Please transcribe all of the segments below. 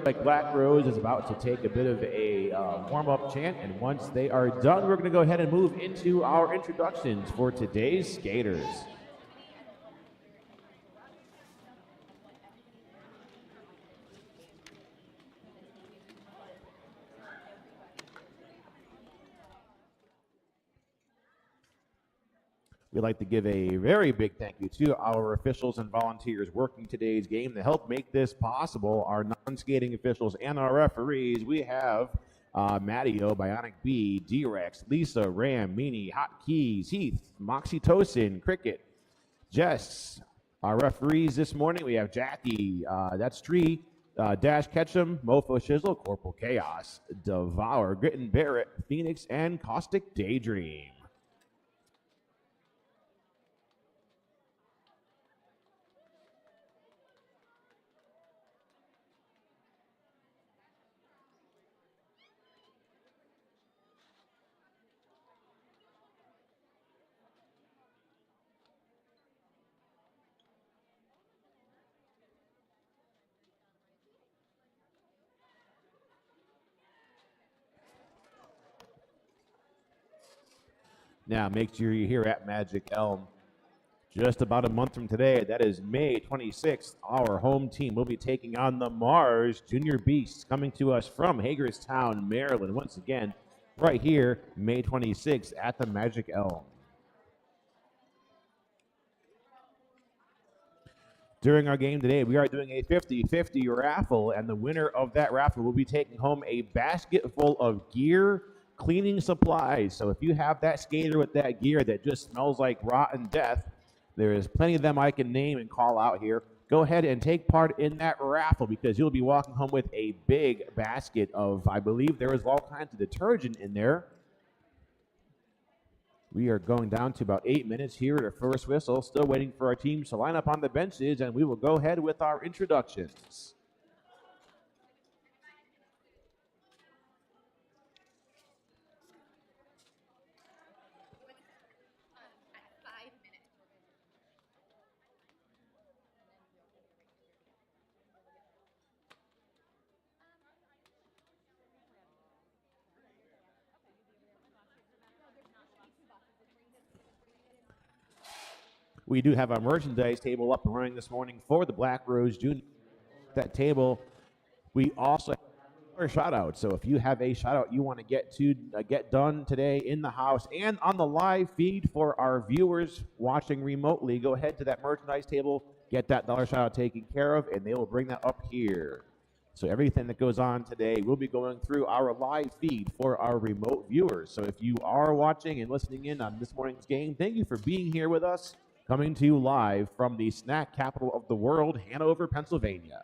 like Black Rose is about to take a bit of a warm-up chant, and once they are done, we're going to go ahead and move into our introductions for today's skaters. We'd like to give a very big thank you to our officials and volunteers working today's game to help make this possible. Our non-skating officials and our referees. We have Mattio, Bionic B, D-Rex, Lisa, Ram, Meanie, Hot Keys, Heath, Moxitosin, Cricket, Jess. Our referees this morning, we have Jackie, that's Tree, Dash Ketchum, Mofo Shizzle, Corporal Chaos, Devour, Grittin Barrett, Phoenix, and Caustic Daydream. Now, make sure you're here at Magic Elm. Just about a month from today, that is May 26th, our home team will be taking on the Mars Junior Beasts, coming to us from Hagerstown, Maryland. Once again, right here, May 26th at the Magic Elm. During our game today, we are doing a 50-50 raffle, and the winner of that raffle will be taking home a basket full of gear, cleaning supplies. So if you have that skater with that gear that just smells like rotten death, there is plenty of them I can name and call out here. Go ahead and take part in that raffle because you'll be walking home with a big basket of, I believe there is all kinds of detergent in there. We are going down to about 8 minutes here at our first whistle, still waiting for our teams to line up on the benches, and we will go ahead with our introductions. We do have our merchandise table up and running this morning for the Black Rose Junior. That table, we also have our shout out. So if you have a shout out you want to get done today in the house and on the live feed for our viewers watching remotely, go ahead to that merchandise table, get that dollar shout out taken care of, and they will bring that up here. So everything that goes on today will be going through our live feed for our remote viewers. So if you are watching and listening in on this morning's game, thank you for being here with us. Coming to you live from the snack capital of the world, Hanover, Pennsylvania.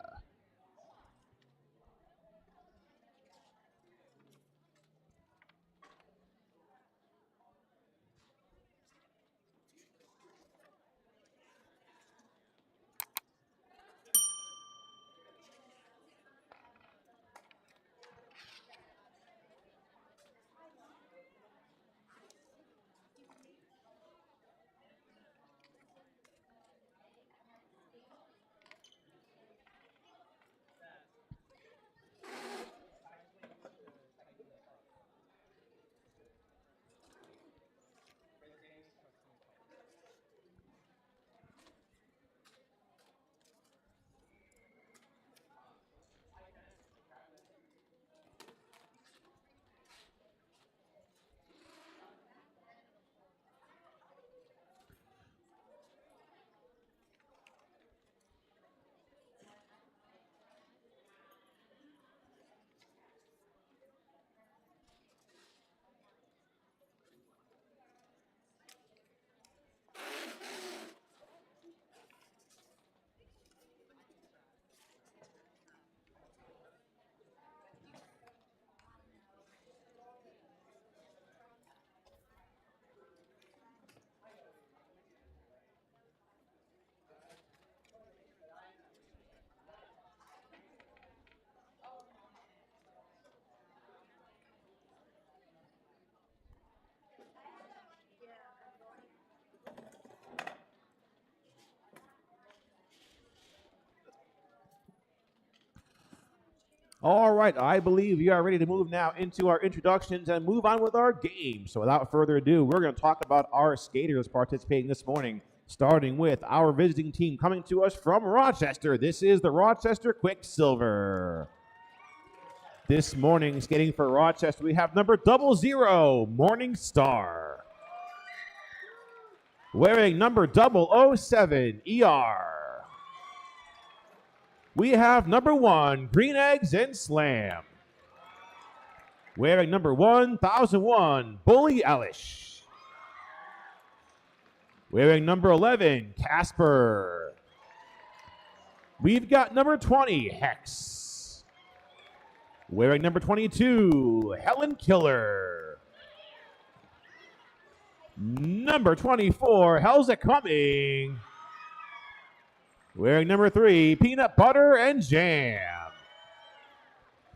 All right, I believe we are ready to move now into our introductions and move on with our game. So without further ado, we're going to talk about our skaters participating this morning, starting with our visiting team coming to us from Rochester. This is the Rochester Quicksilver. This morning, skating for Rochester, we have number 00, Morning Star. Wearing number 007, ER. We have number 1, Green Eggs and Slam. Wearing number 1001, Bully Elish. Wearing number 11, Casper. We've got number 20, Hex. Wearing number 22, Helen Killer. Number 24, How's It Coming? Wearing number 3, Peanut Butter and Jam.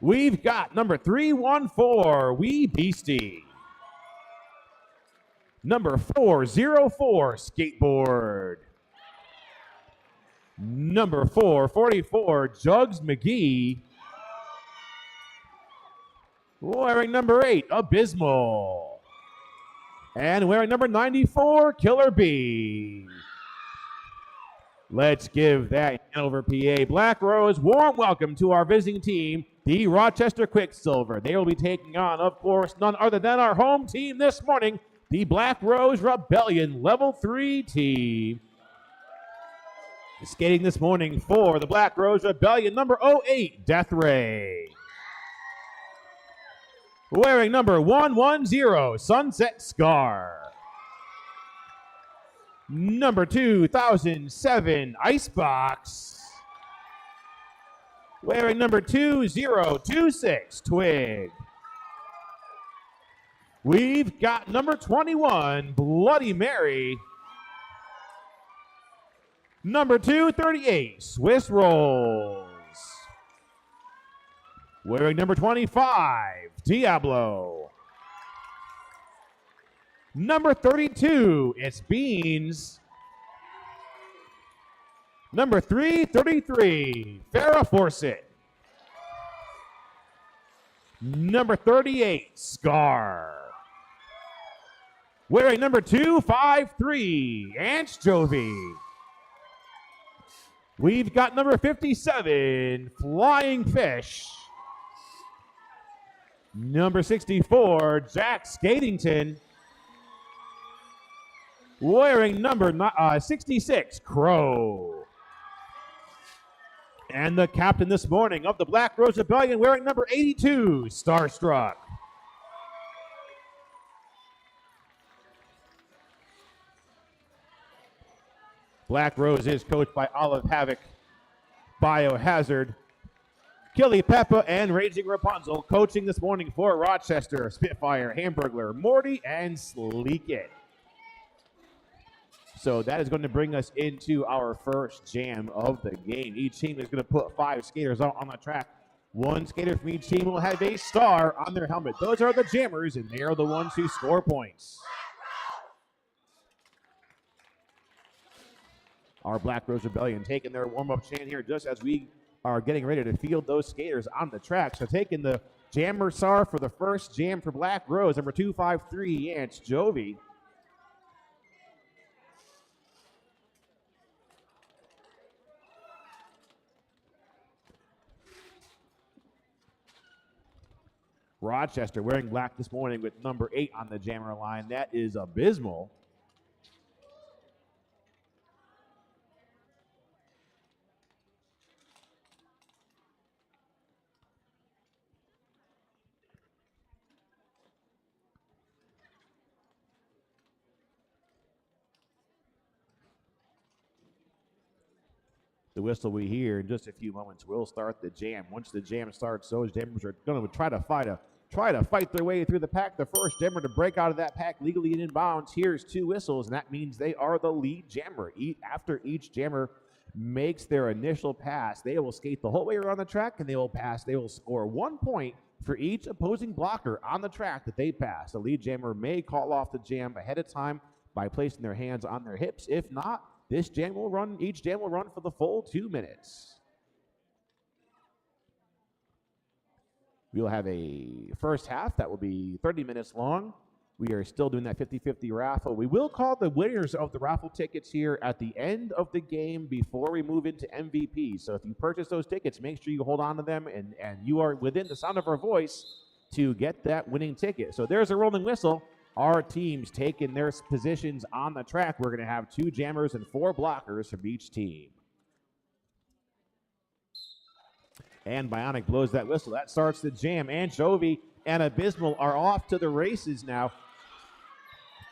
We've got number 314, Wee Beastie. Number 404, Skateboard. Number 444, Jugs McGee. Wearing number 8, Abysmal. And wearing number 94, Killer Bee. Let's give that Hanover, PA Black Rose warm welcome to our visiting team, the Rochester Quicksilver. They will be taking on, of course, none other than our home team this morning, the Black Rose Rebellion Level 3 team. Skating this morning for the Black Rose Rebellion, number 08, Death Ray. Wearing number 110, Sunset Scar. Number 2007, Icebox. Wearing number 2026, Twig. We've got number 21, Bloody Mary. Number 238, Swiss Rolls. Wearing number 25, Diablo. Number 32, it's Beans. Number 333, Farrah Fawcett. Number 38, Scar. Wearing number 253, Anchovy. We've got number 57, Flying Fish. Number 64, Jack Skatington. Wearing number 66, Crow. And the captain this morning of the Black Rose Rebellion, wearing number 82, Starstruck. Black Rose is coached by Olive Havoc, Biohazard, Killy Peppa, and Raging Rapunzel. Coaching this morning for Rochester, Spitfire, Hamburglar, Morty, and Sleek It. So that is going to bring us into our first jam of the game. Each team is going to put 5 skaters out on the track. 1 skater from each team will have a star on their helmet. Those are the jammers, and they are the ones who score points. Our Black Rose Rebellion taking their warm-up chant here just as we are getting ready to field those skaters on the track. So taking the jammer star for the first jam for Black Rose, number 253, Anchovy. Rochester wearing black this morning with number 8 on the jammer line. That is Abysmal. The whistle we hear in just a few moments will start the jam. Once the jam starts, those jammers are going to try to fight their way through the pack. The first jammer to break out of that pack legally and in bounds hears 2 whistles, and that means they are the lead jammer. After each jammer makes their initial pass, they will skate the whole way around the track, and they will pass. They will score 1 point for each opposing blocker on the track that they pass. The lead jammer may call off the jam ahead of time by placing their hands on their hips. If not, each jam will run for the full 2 minutes. We'll have a first half that will be 30 minutes long. We are still doing that 50-50 raffle. We will call the winners of the raffle tickets here at the end of the game before we move into MVP. So if you purchase those tickets, make sure you hold on to them and you are within the sound of our voice to get that winning ticket. So there's a rolling whistle. Our teams taking their positions on the track. We're going to have 2 jammers and 4 blockers from each team. And Bionic blows that whistle. That starts the jam. Anchovy and Abysmal are off to the races now.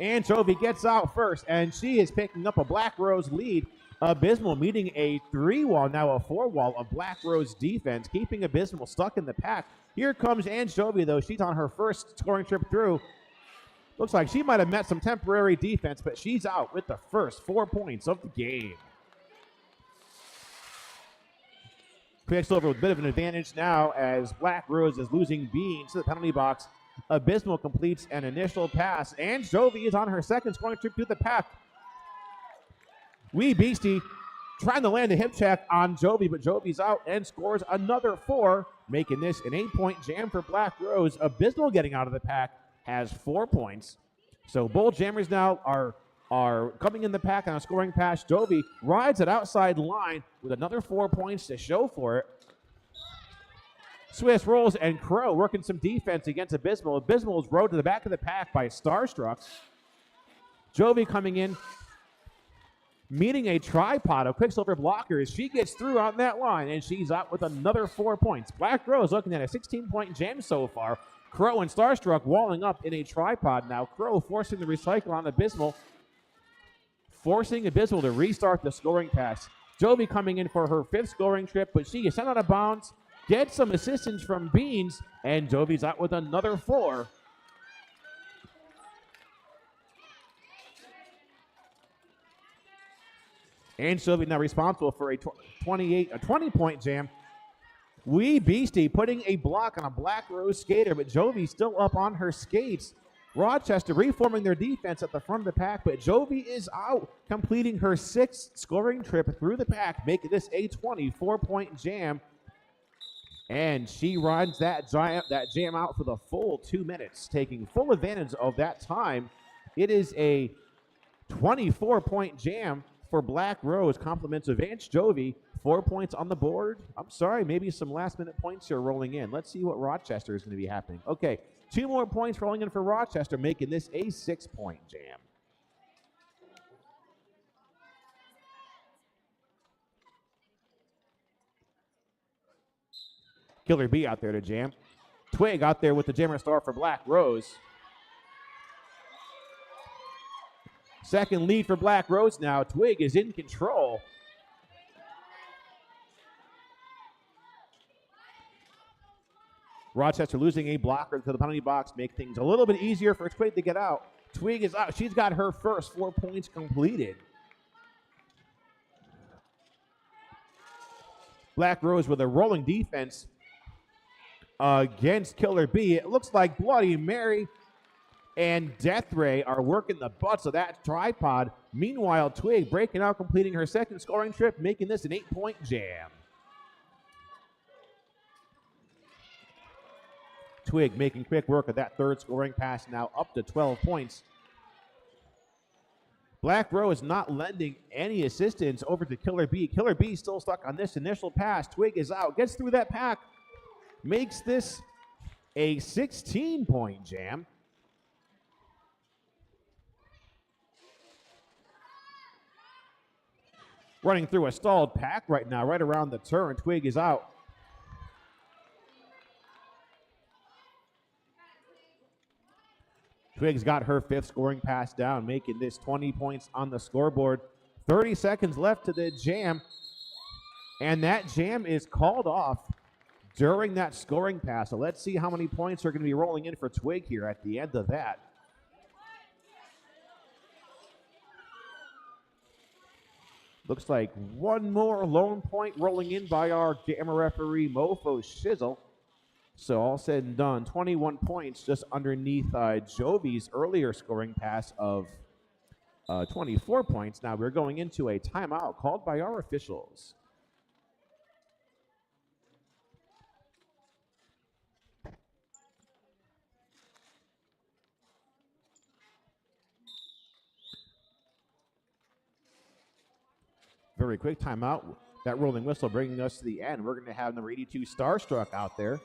Anchovy gets out first, and she is picking up a Black Rose lead. Abysmal meeting a 3-wall, now a 4-wall of Black Rose defense, keeping Abysmal stuck in the pack. Here comes Anchovy, though. She's on her first scoring trip through. Looks like she might have met some temporary defense, but she's out with the first 4 points of the game. Quicksilver with a bit of an advantage now as Black Rose is losing Beans to the penalty box. Abysmal completes an initial pass. Anchovy is on her second scoring trip through the pack. Wee Beastie trying to land a hip check on Jovi, but Jovi's out and scores another 4, making this an 8-point jam for Black Rose. Abysmal getting out of the pack has 4 points. So both jammers now are coming in the pack on a scoring pass. Jovi rides it outside line with another 4 points to show for it. Swiss rolls and Crow working some defense against Abysmal. Abysmal is rode to the back of the pack by Starstruck. Jovi coming in, meeting a tripod of Quicksilver blockers. She gets through on that line, and she's out with another 4 points. Black Rose looking at a 16-point jam so far. Crow and Starstruck walling up in a tripod now. Crow forcing the recycle on Abysmal, forcing Abysmal to restart the scoring pass. Jovi coming in for her 5th scoring trip, but she is sent out of bounds. Gets some assistance from Beans, and Jovi's out with another 4. Anchovy now responsible for a 20-point jam. Wee Beastie putting a block on a Black Rose skater, but Jovi still up on her skates. Rochester reforming their defense at the front of the pack, but Jovi is out, completing her 6th scoring trip through the pack, making this a 24-point jam. And she rides that jam out for the full 2 minutes, taking full advantage of that time. It is a 24-point jam for Black Rose, compliments of Anchovy. 4 points on the board. I'm sorry, maybe some last-minute points here rolling in. Let's see what Rochester is going to be happening. Okay, 2 more points rolling in for Rochester, making this a 6-point jam. Killer B out there to jam. Twig out there with the jammer star for Black Rose. Second lead for Black Rose now. Twig is in control. Rochester losing a blocker to the penalty box, make things a little bit easier for Twig to get out. Twig is out. She's got her first 4 points completed. Black Rose with a rolling defense against Killer B. It looks like Bloody Mary and Death Ray are working the butts of that tripod. Meanwhile, Twig breaking out, completing her 2nd scoring trip, making this an 8-point jam. Twig making quick work of that 3rd scoring pass, now up to 12 points. Black Rose not lending any assistance over to Killer B. Killer B still stuck on this initial pass. Twig is out, gets through that pack, makes this a 16-point jam. Running through a stalled pack right now, right around the turn. Twig is out. Twig's got her 5th scoring pass down, making this 20 points on the scoreboard. 30 seconds left to the jam, and that jam is called off during that scoring pass. So let's see how many points are going to be rolling in for Twig here at the end of that. Looks like one more lone point rolling in by our jammer referee, Mofo Shizzle. So all said and done, 21 points just underneath Jovi's earlier scoring pass of 24 points. Now we're going into a timeout called by our officials. very quick timeout. That rolling whistle bringing us to the end. We're going to have number 82, Starstruck, out there.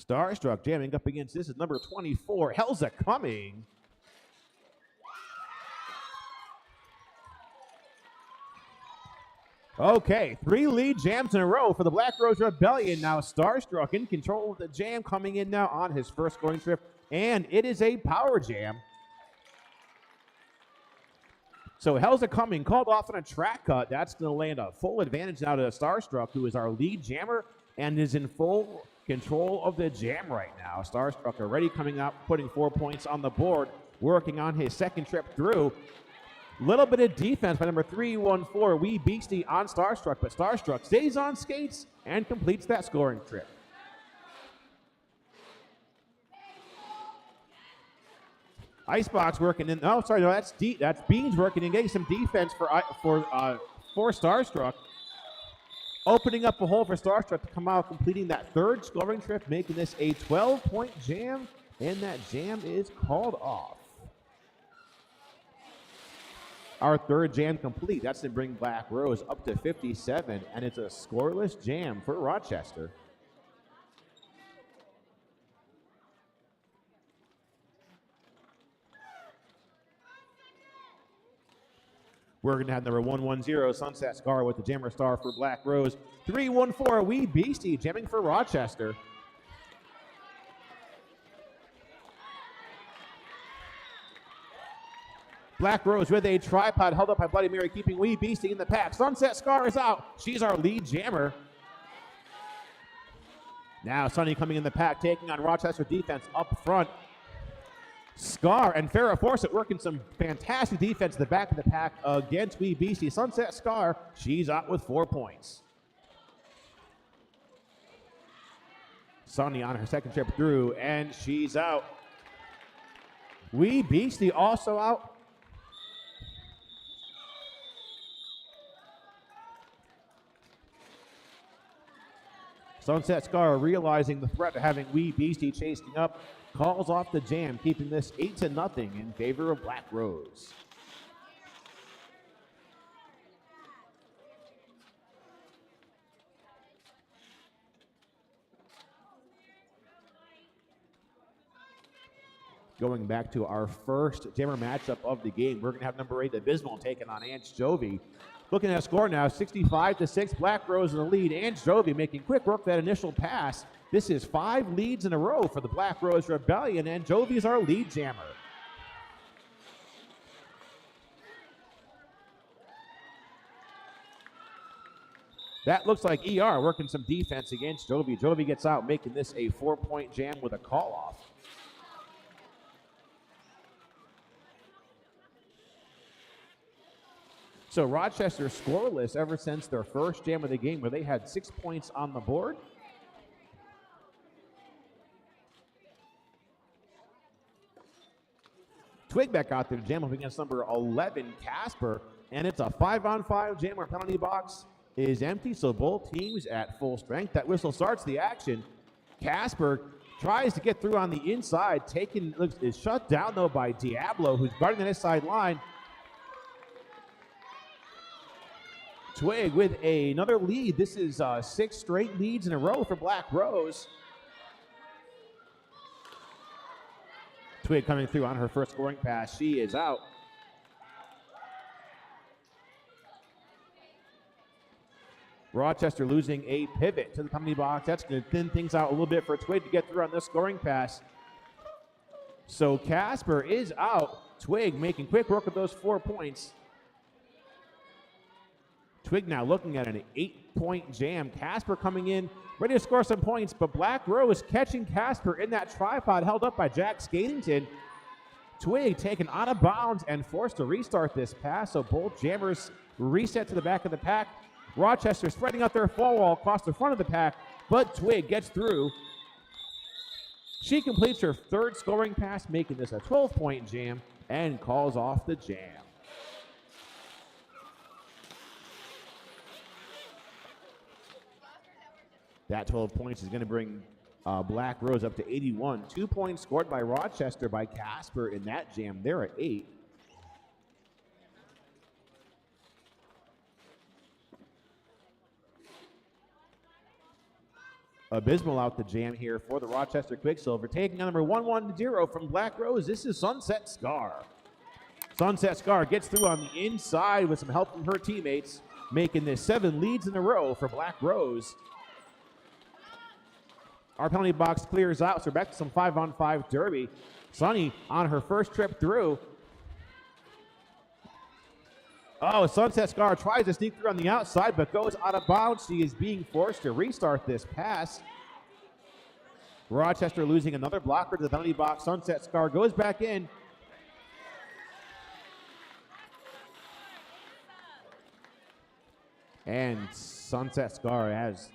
Starstruck jamming up against, this is number 24, Hell's a Coming. Okay, 3 lead jams in a row for the Black Rose Rebellion. Now Starstruck in control of the jam, coming in now on his first scoring trip, and it is a power jam. So Hell's a Coming called off on a track cut. That's going to land a full advantage now to Starstruck, who is our lead jammer and is in full control of the jam right now. Starstruck already coming out, putting 4 points on the board, working on his second trip through. Little bit of defense by number 314, Wee Beastie on Starstruck, but Starstruck stays on skates and completes that scoring trip. Icebox working in. Oh, sorry, no, that's Beans working and getting some defense for Starstruck. Opening up a hole for Starstruck to come out, completing that third scoring trip, making this a 12-point jam, and that jam is called off. Our third jam complete. That's to bring Black Rose up to 57, and it's a scoreless jam for Rochester. We're going to have number 110, Sunset Scar with the jammer star for Black Rose. 314, Wee Beastie jamming for Rochester. Black Rose with a tripod held up by Bloody Mary, keeping Wee Beastie in the pack. Sunset Scar is out. She's our lead jammer. Now Sunny coming in the pack, taking on Rochester defense up front. Scar and Farrah Fawcett working some fantastic defense at the back of the pack against Wee Beastie. Sunset Scar, she's out with 4 points. Sunny on her second trip through, and she's out. Wee Beastie also out. Sunset Scar, realizing the threat of having Wee Beastie chasing up, calls off the jam, keeping this 8-0 in favor of Black Rose. Going back to our first jammer matchup of the game, we're going to have number 8, Abysmal, taking on Ange Jovi. Looking at a score now, 65-6, Black Rose in the lead. Ange Jovi making quick work of that initial pass. This is 5 leads in a row for the Black Rose Rebellion, and Jovi's our lead jammer. That looks like ER working some defense against Jovi. Jovi gets out, making this a 4-point jam with a call-off. So Rochester scoreless ever since their first jam of the game, where they had 6 points on the board. Twig back out there to jam up against number 11, Casper, and it's a 5-on-5 jam where penalty box is empty, so both teams at full strength. That whistle starts the action. Casper tries to get through on the inside, is shut down though by Diablo, who's guarding the near side line. Twig with another lead. This is 6 straight leads in a row for Black Rose. Twig coming through on her first scoring pass. She is out. Rochester losing a pivot to the penalty box. That's going to thin things out a little bit for Twig to get through on this scoring pass. So Casper is out. Twig making quick work of those 4 points. Twig now looking at an 8-point jam. Casper coming in, ready to score some points, but Black Rose catching Casper in that tripod held up by Jack Skatington. Twig taken out of bounds and forced to restart this pass, so both jammers reset to the back of the pack. Rochester spreading out their fall wall across the front of the pack, but Twig gets through. She completes her third scoring pass, making this a 12-point jam, and calls off the jam. That 12 points is going to bring Black Rose up to 81. 2 points scored by Rochester by Casper in that jam. They're at 8. Abysmal out the jam here for the Rochester Quicksilver. Taking on number 110 from Black Rose, this is Sunset Scar. Sunset Scar gets through on the inside with some help from her teammates, making this 7 leads in a row for Black Rose. Our penalty box clears out, so we're back to some 5-on-5 derby. Sunny on her first trip through. Oh, Sunset Scar tries to sneak through on the outside, but goes out of bounds. She is being forced to restart this pass. Rochester losing another blocker to the penalty box. Sunset Scar goes back in. And Sunset Scar has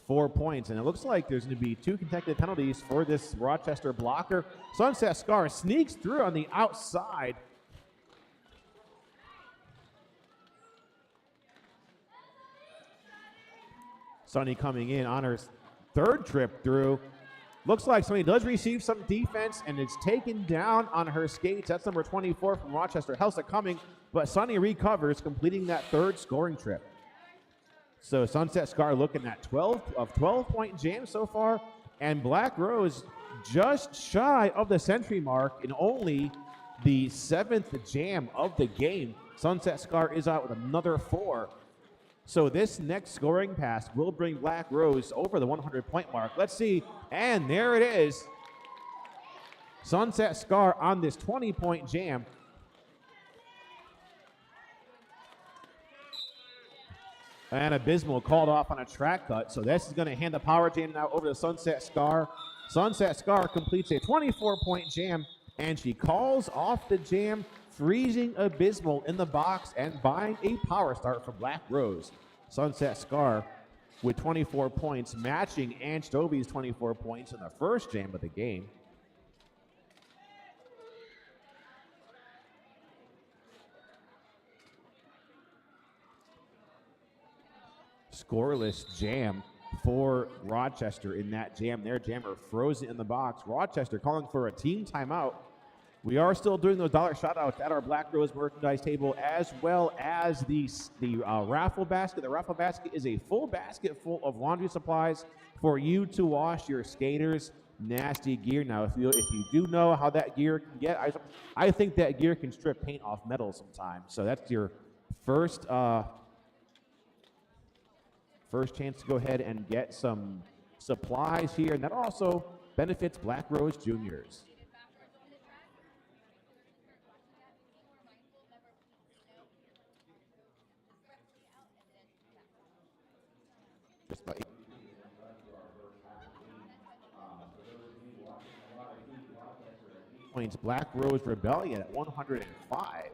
4 points, and it looks like there's going to be 2 consecutive penalties for this Rochester blocker. Sunset Scar sneaks through on the outside. Sunny coming in on her 3rd trip through. Looks like Sunny does receive some defense, and it's taken down on her skates. That's number 24 from Rochester Health coming, but Sunny recovers, completing that 3rd scoring trip. So Sunset Scar looking at 12-point jam so far, and Black Rose just shy of the century mark in only the 7th jam of the game. Sunset Scar is out with another 4. So this next scoring pass will bring Black Rose over the 100-point mark. Let's see, and there it is. Sunset Scar on this 20-point jam. And Abysmal called off on a track cut, so this is going to hand the power jam now over to Sunset Scar. Sunset Scar completes a 24-point jam, and she calls off the jam, freezing Abysmal in the box and buying a power start for Black Rose. Sunset Scar with 24 points, matching Ann Stovey's 24 points in the first jam of the game. Scoreless jam for Rochester in that jam. Their jammer frozen in the box. Rochester calling for a team timeout. We are still doing those dollar shout-outs at our Black Rose merchandise table, as well as the raffle basket. The raffle basket is a full basket full of laundry supplies for you to wash your skaters' nasty gear. Now, if you do know how that gear can get, I think that gear can strip paint off metal sometimes. So that's your first chance to go ahead and get some supplies here, and that also benefits Black Rose Juniors. Points, Black Rose Rebellion at 105.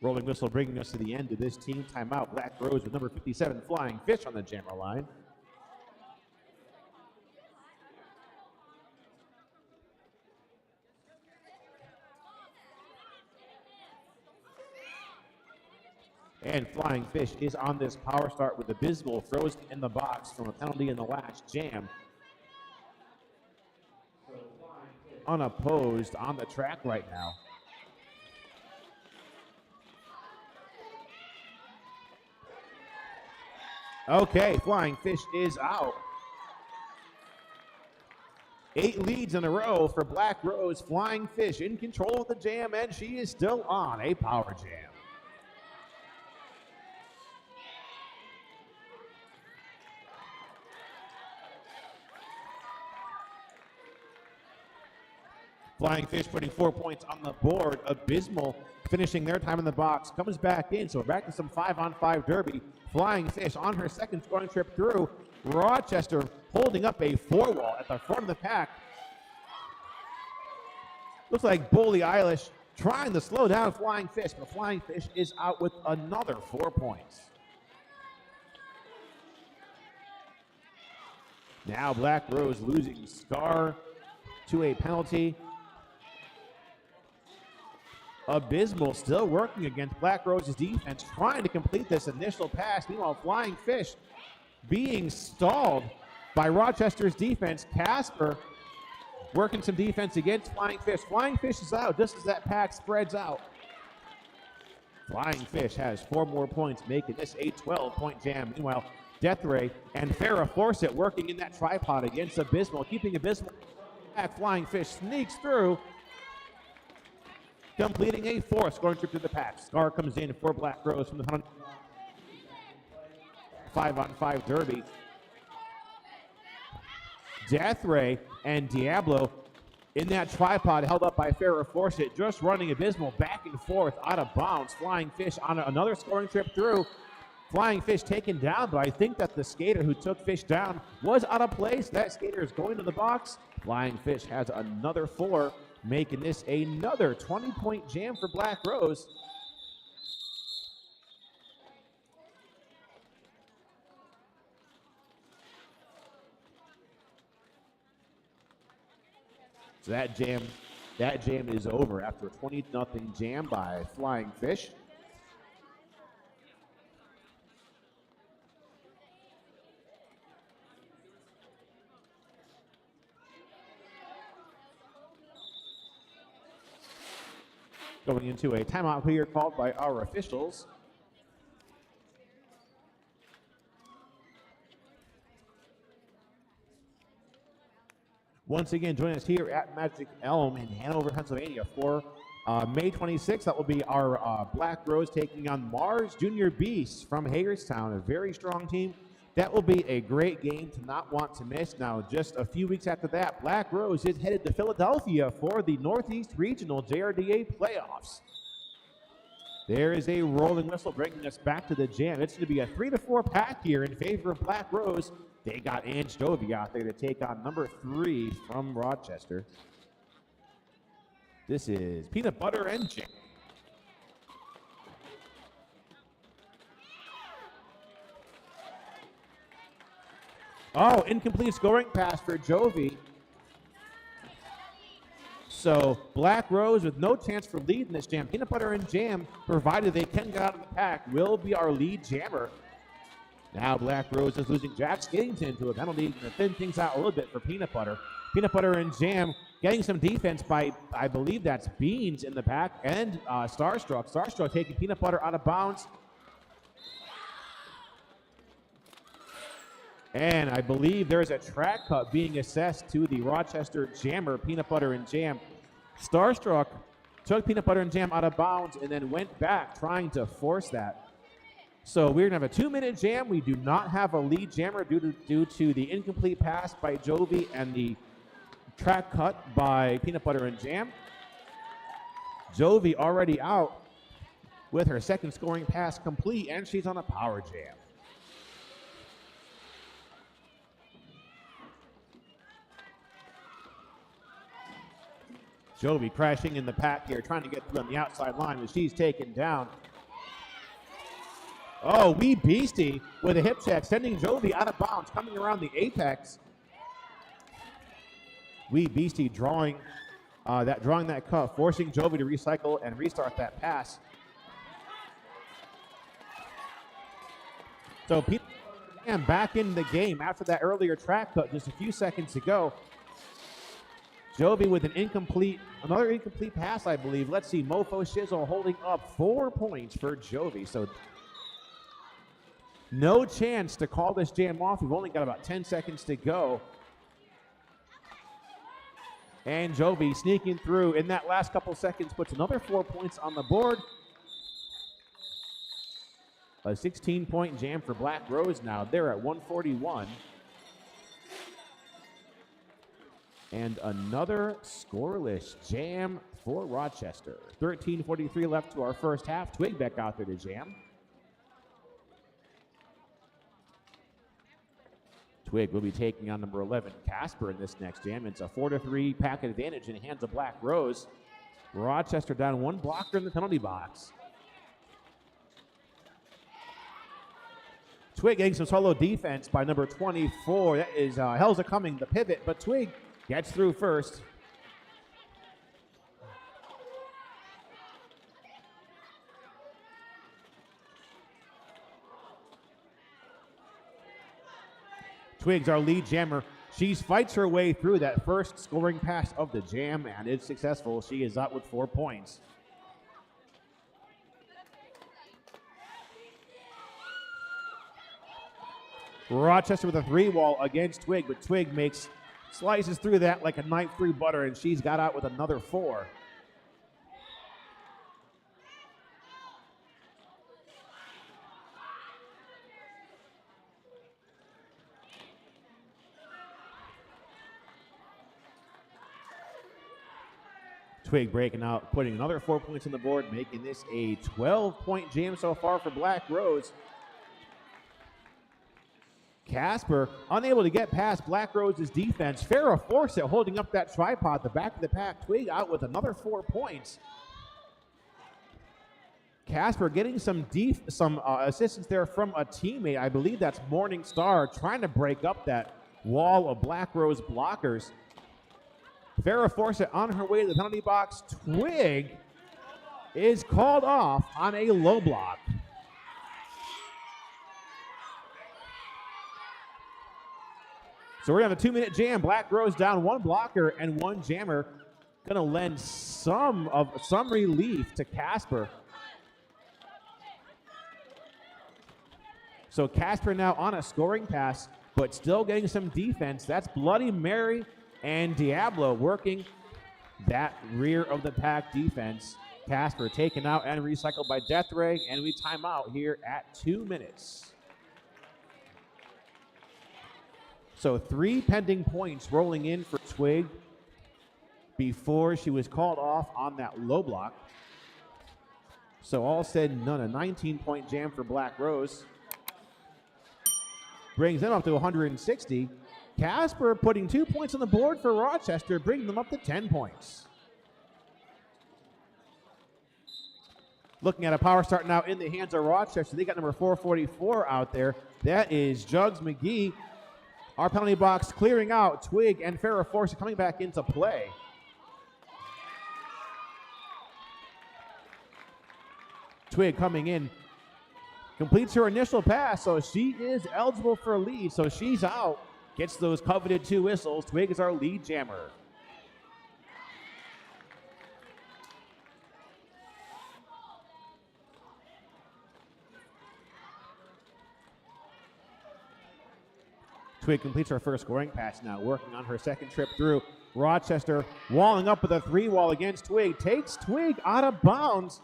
Rolling whistle bringing us to the end of this team timeout. Black Rose with number 57, Flying Fish on the jammer line. And Flying Fish is on this power start with Abysmal frozen in the box from a penalty in the last jam. Unopposed on the track right now. Okay, Flying Fish is out. 8 leads in a row for Black Rose. Flying Fish in control of the jam, and she is still on a power jam. Flying Fish putting 4 points on the board. Abysmal finishing their time in the box, comes back in, so we're back to some 5-on-5 derby. Flying Fish on her second scoring trip through. Rochester holding up a 4-wall at the front of the pack. Looks like Bully Eilish trying to slow down Flying Fish, but Flying Fish is out with another 4 points. Now Black Rose losing Scar to a penalty. Abysmal still working against Black Rose's defense, trying to complete this initial pass. Meanwhile, Flying Fish being stalled by Rochester's defense. Casper working some defense against Flying Fish. Flying Fish is out just as that pack spreads out. Flying Fish has 4 more points, making this a 12-point jam. Meanwhile, Death Ray and Farrah Fawcett working in that tripod against Abysmal, keeping Abysmal back. Flying Fish sneaks through, completing a 4th scoring trip to the pack. Scar comes in for Black Rose from the 5-on-5 derby. Death Ray and Diablo in that tripod held up by Farrah Fawcett, just running Abysmal back and forth out of bounds. Flying Fish on another scoring trip through. Flying Fish taken down, but I think that the skater who took Fish down was out of place. That skater is going to the box. Flying Fish has another 4, making this another 20-point jam for Black Rose. So that jam is over after a 20-0 jam by Flying Fish. Going into a timeout here called by our officials. Once again, join us here at Magic Elm in Hanover, Pennsylvania for May 26th. That will be our Black Rose taking on Mars Junior Beast from Hagerstown, a very strong team. That will be a great game to not want to miss. Now, just a few weeks after that, Black Rose is headed to Philadelphia for the Northeast Regional JRDA playoffs. There is a rolling whistle bringing us back to the jam. It's going to be a 3-4 pack here in favor of Black Rose. They got Ange Jovi out there to take on number 3 from Rochester. This is Peanut Butter and Jam. Oh, incomplete scoring pass for Jovi. So Black Rose with no chance for lead in this jam. Peanut Butter and Jam, provided they can get out of the pack, will be our lead jammer. Now Black Rose is losing Jack Skittington to a penalty to thin things out a little bit for Peanut Butter. Peanut Butter and Jam getting some defense by, I believe that's Beans in the pack, and Starstruck. Starstruck taking Peanut Butter out of bounds. And I believe there's a track cut being assessed to the Rochester jammer, Peanut Butter and Jam. Starstruck took Peanut Butter and Jam out of bounds and then went back trying to force that. So we're going to have a 2-minute jam. We do not have a lead jammer due to the incomplete pass by Jovi and the track cut by Peanut Butter and Jam. Jovi already out with her second scoring pass complete, and she's on a power jam. Jovi crashing in the pack here, trying to get through on the outside line, but she's taken down. Oh, Wee Beastie with a hip check, sending Jovi out of bounds, coming around the apex. Wee Beastie drawing that cut, forcing Jovi to recycle and restart that pass. So Peter Pan back in the game after that earlier track cut just a few seconds ago. Jovi with another incomplete pass, I believe. Let's see, Mofo Shizzle holding up 4 points for Jovi. So no chance to call this jam off. We've only got about 10 seconds to go. And Jovi sneaking through in that last couple seconds puts another 4 points on the board. A 16-point jam for Black Rose now. They're at 141. And another scoreless jam for Rochester. 13:43 left to our first half. Twigbeck out there to jam. Twig will be taking on number 11, Casper, in this next jam. It's a 4-3 pack advantage in the hands of Black Rose. Rochester down 1 blocker in the penalty box. Twig getting some solo defense by number 24. That is Helza Cumming, the pivot, but Twig gets through first. Twig's our lead jammer. She fights her way through that first scoring pass of the jam, and it's successful. She is up with 4 points. Rochester with a 3-wall against Twig, but Twig slices through that like a knife through butter, and she's got out with another 4. Twig breaking out, putting another 4 points on the board, making this a 12-point jam so far for Black Rose. Casper unable to get past Black Rose's defense. Farrah Forsett holding up that tripod, the back of the pack. Twig out with another 4 points. Casper getting some assistance there from a teammate. I believe that's Morning Star trying to break up that wall of Black Rose blockers. Farrah Forsett on her way to the penalty box. Twig is called off on a low block. So we're going to have a 2-minute jam. Black Rose down 1 blocker and 1 jammer. Going to lend some relief to Casper. So Casper now on a scoring pass, but still getting some defense. That's Bloody Mary and Diablo working that rear of the pack defense. Casper taken out and recycled by Death Ray, and we time out here at 2 minutes. So 3 pending points rolling in for Twig before she was called off on that low block. So all said and done, a 19-point jam for Black Rose. Brings them up to 160. Casper putting 2 points on the board for Rochester, bringing them up to 10 points. Looking at a power start now in the hands of Rochester. They got number 444 out there. That is Jugs McGee. Our penalty box clearing out. Twig and Farrah Forsett coming back into play. Twig coming in. Completes her initial pass, so she is eligible for a lead. So she's out. Gets those coveted 2 whistles. Twig is our lead jammer. Twig completes her first scoring pass now, working on her second trip through. Rochester walling up with a 3-wall against Twig. Takes Twig out of bounds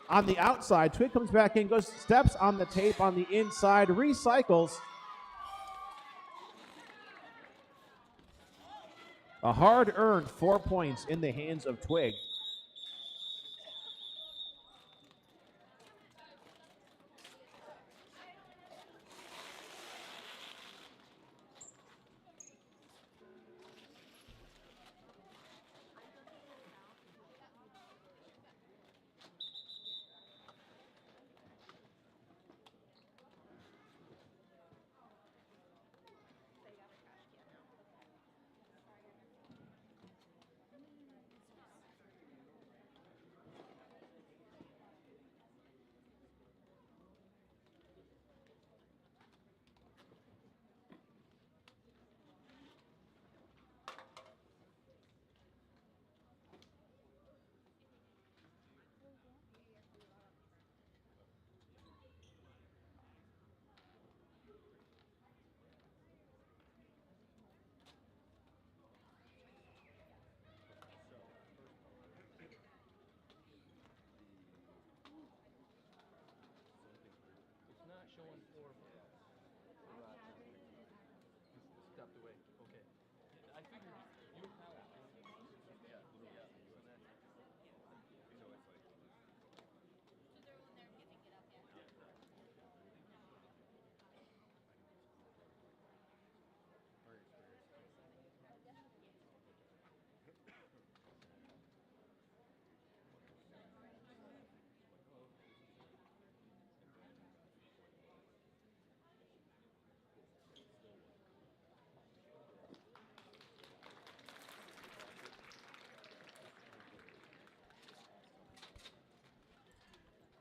on the outside. Twig comes back in, steps on the tape on the inside, recycles. A hard-earned 4 points in the hands of Twig.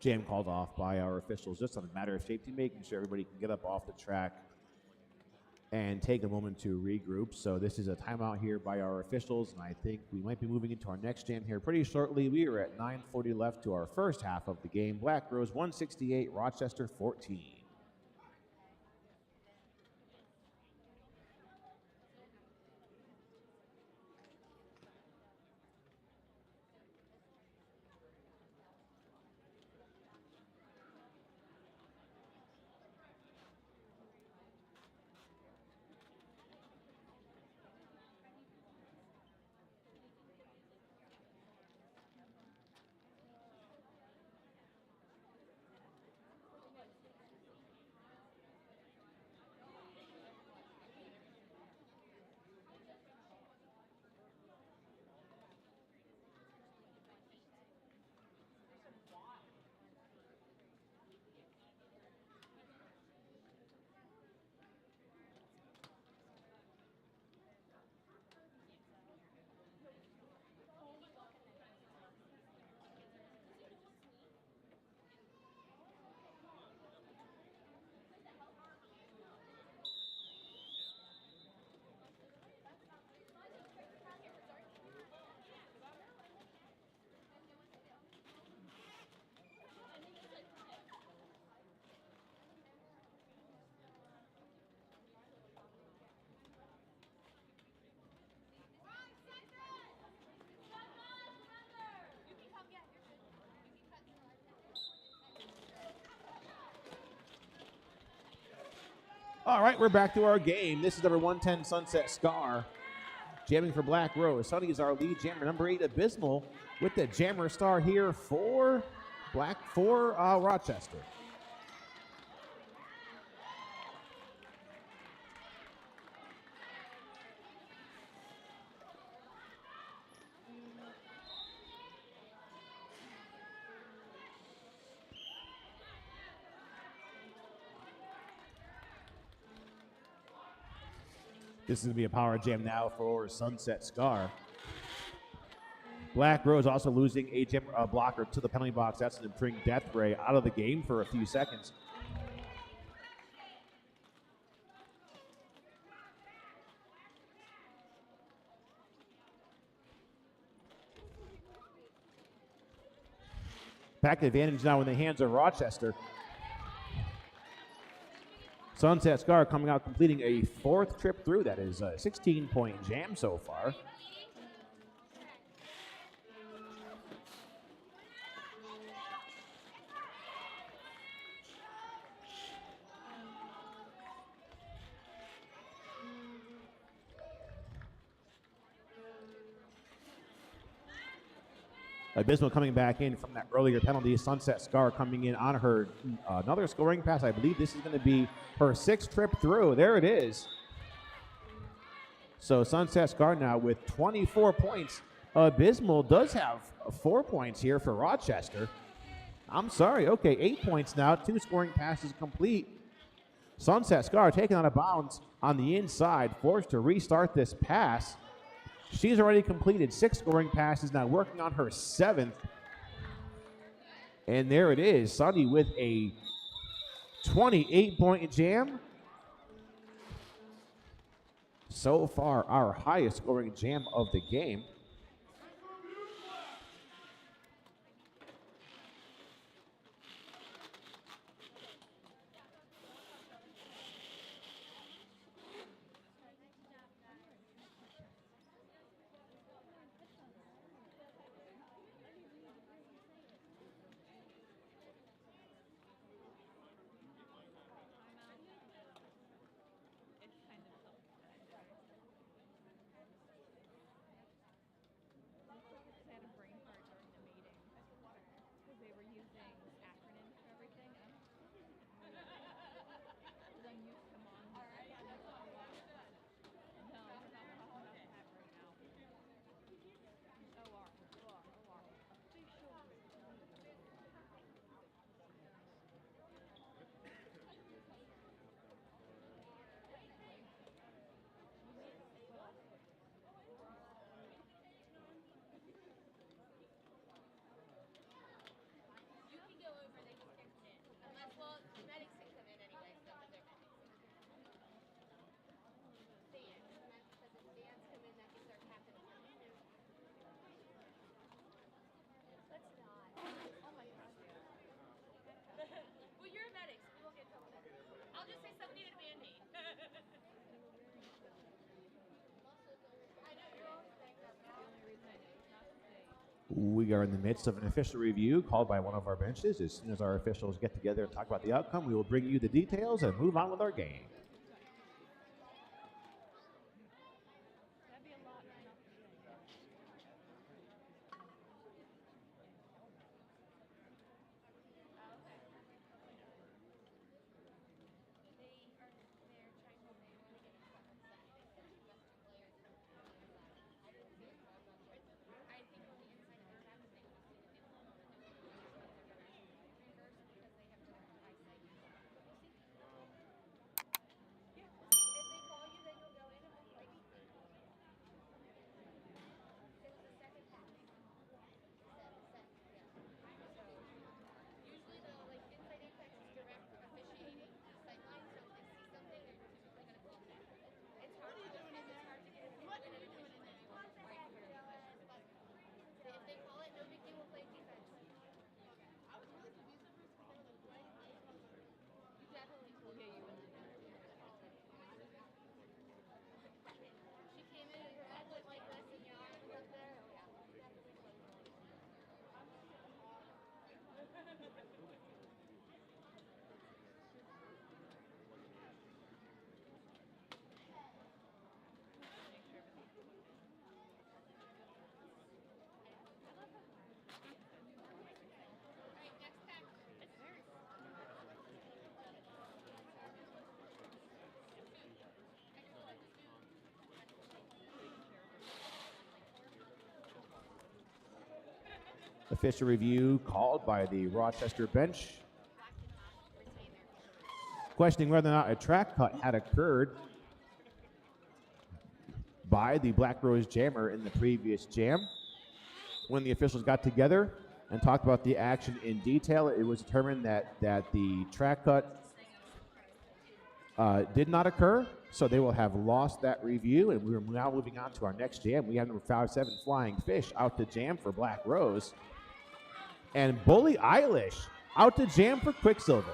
Jam called off by our officials, just on a matter of safety, making sure everybody can get up off the track and take a moment to regroup. So this is a timeout here by our officials, and I think we might be moving into our next jam here pretty shortly. We are at 9:40 left to our first half of the game. Black Rose 168, Rochester 14. All right, we're back to our game. This is number 110, Sunset Scar, jamming for Black Rose. Sonny is our lead jammer. Number 8, Abysmal, with the jammer star here for Rochester. This is going to be a power jam now for Sunset Scar. Black Rose also losing a jam blocker to the penalty box. That's going to bring Death Ray out of the game for a few seconds. Back advantage now in the hands of Rochester. Sunset Scar coming out completing a 4th trip through. That is a 16-point jam so far. Abysmal coming back in from that earlier penalty. Sunset Scar coming in on her another scoring pass. I believe this is going to be her 6th trip through. There it is. So Sunset Scar now with 24 points. Abysmal does have 4 points here for Rochester. I'm sorry. Okay, 8 points now. 2 scoring passes complete. Sunset Scar taken out of bounds on the inside, forced to restart this pass. She's already completed 6 scoring passes, now working on her 7th. And there it is, Sunny with a 28-point jam. So far, our highest scoring jam of the game. We are in the midst of an official review called by one of our benches. As soon as our officials get together and talk about the outcome, we will bring you the details and move on with our game. Official review called by the Rochester bench, questioning whether or not a track cut had occurred by the Black Rose Jammer in the previous jam. When the officials got together and talked about the action in detail, it was determined that the track cut did not occur, so they will have lost that review, and we're now moving on to our next jam. We have number 5-7 Flying Fish out to jam for Black Rose, and Bully Eilish out to jam for Quicksilver.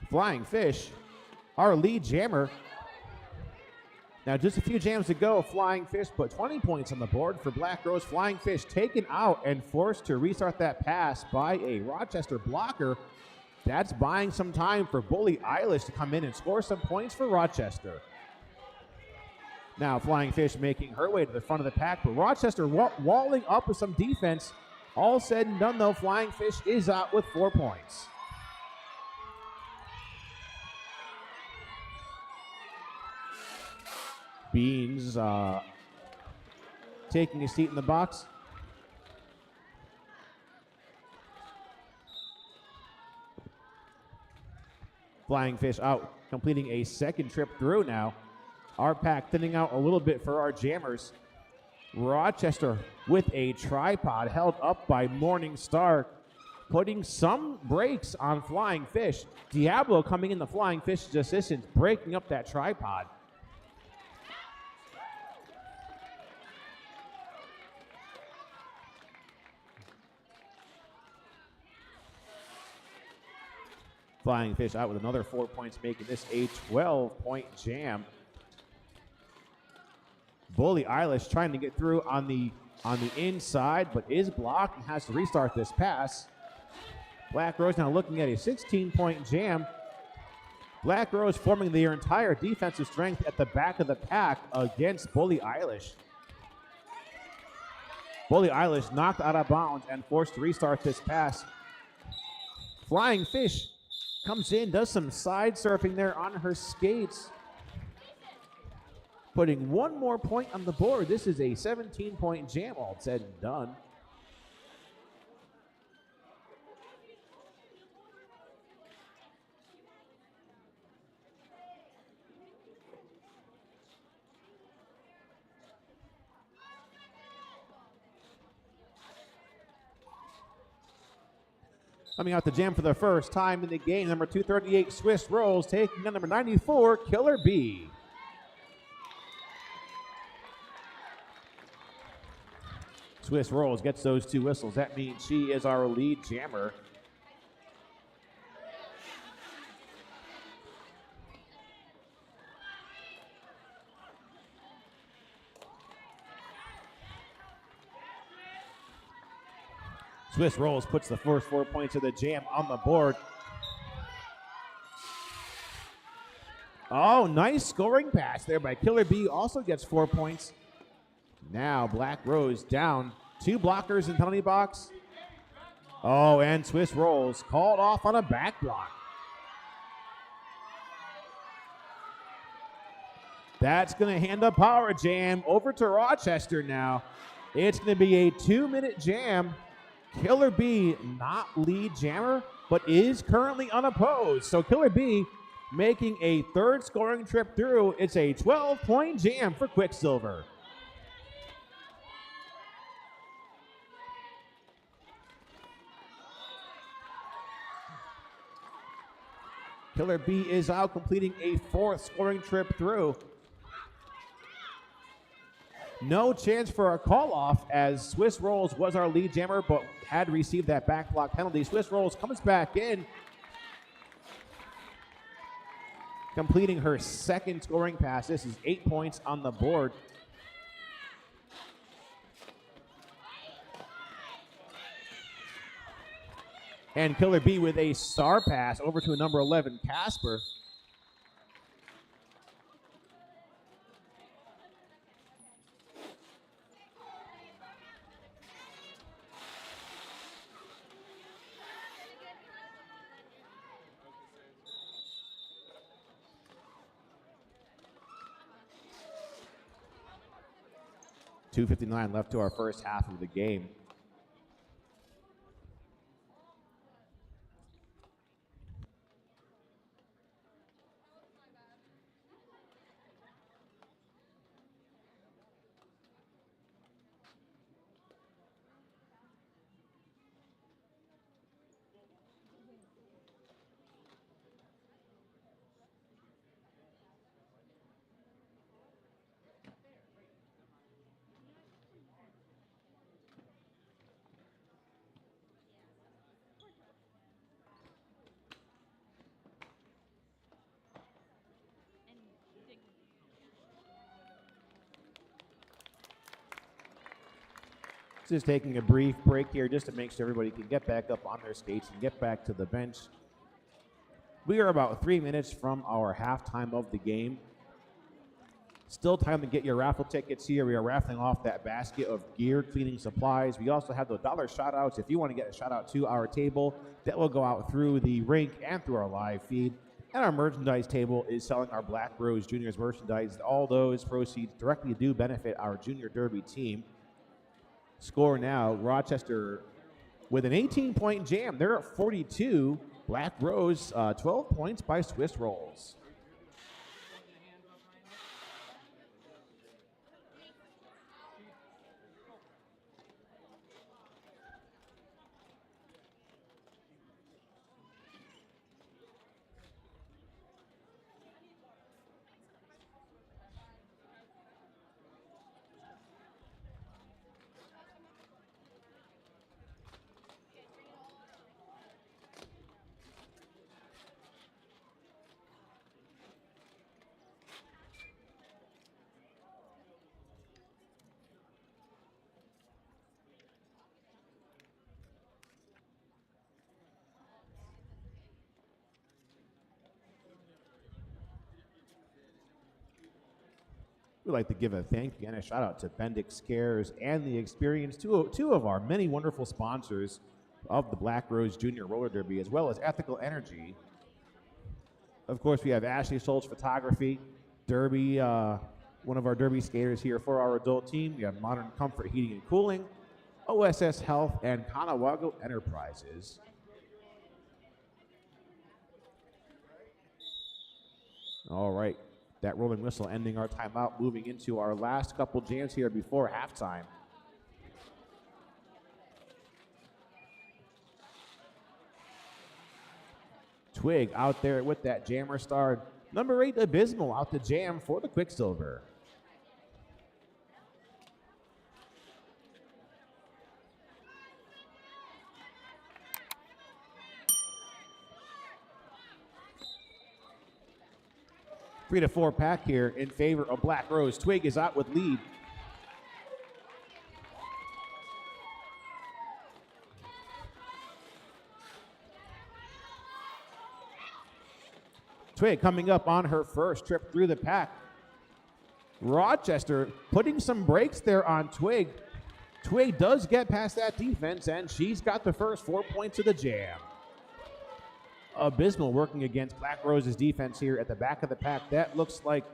Flying Fish, our lead jammer. Now, just a few jams ago, Flying Fish put 20 points on the board for Black Rose. Flying Fish taken out and forced to restart that pass by a Rochester blocker. That's buying some time for Bully Eilish to come in and score some points for Rochester. Now, Flying Fish making her way to the front of the pack, but Rochester walling up with some defense. All said and done, though, Flying Fish is out with 4 points. Beans taking a seat in the box. Flying Fish out, completing a second trip through now. Our pack thinning out a little bit for our jammers. Rochester with a tripod held up by Morning Star, putting some brakes on Flying Fish. Diablo coming in the Flying Fish's assistance, breaking up that tripod. Flying Fish out with another 4 points, making this a 12-point jam. Bully Eilish trying to get through on the inside, but is blocked and has to restart this pass. Black Rose now looking at a 16-point jam. Black Rose forming their entire defensive strength at the back of the pack against Bully Eilish. Bully Eilish knocked out of bounds and forced to restart this pass. Flying Fish comes in, does some side surfing there on her skates, putting one more point on the board. This is a 17-point jam, all said and done. Coming out the jam for the first time in the game, number 238 Swiss Rolls taking on number 94 Killer B. Swiss Rolls gets those two whistles. That means she is our lead jammer. Swiss Rolls puts the first 4 points of the jam on the board. Oh, nice scoring pass there by Killer B. Also gets 4 points. Now Black Rose down 2 blockers in penalty box. Oh, and Swiss Rolls called off on a back block. That's going to hand the power jam over to Rochester now. It's going to be a 2-minute jam. Killer B, not lead jammer, but is currently unopposed. So Killer B making a third scoring trip through. It's a 12-point jam for Quicksilver. Killer B is out, completing a 4th scoring trip through. No chance for a call-off as Swiss Rolls was our lead jammer, but had received that back block penalty. Swiss Rolls comes back in, completing her 2nd scoring pass. This is 8 points on the board. And Killer B with a star pass over to a number 11, Casper. .259 left to our first half of the game. Just taking a brief break here just to make sure everybody can get back up on their skates and get back to the bench. We are about 3 minutes from our halftime of the game. Still time to get your raffle tickets here. We are raffling off that basket of gear cleaning supplies. We also have the dollar shout outs. If you want to get a shout out to our table, that will go out through the rink and through our live feed. And our merchandise table is selling our Black Rose Juniors merchandise. All those proceeds directly do benefit our Junior Derby team. Score now, Rochester with an 18-point jam. They're at 42. Black Rose, 12 points by Swiss Rolls. We'd like to give a thank you and a shout out to Bendix Scares and The Experience, two of our many wonderful sponsors of the Black Rose Junior Roller Derby, as well as Ethical Energy. Of course, we have Ashley Shultz Photography, Derby, one of our Derby skaters here for our adult team. We have Modern Comfort Heating and Cooling, OSS Health, and Conewago Enterprises. All right. That rolling whistle ending our timeout, moving into our last couple jams here before halftime. Twig out there with that jammer star. Number 8, Abysmal, out to jam for the Quicksilver. Three to four pack here in favor of Black Rose. Twig is out with lead. Twig coming up on her first trip through the pack. Rochester putting some brakes there on Twig. Twig does get past that defense, and she's got the first 4 points of the jam. Abysmal working against Black Rose's defense here at the back of the pack. That looks like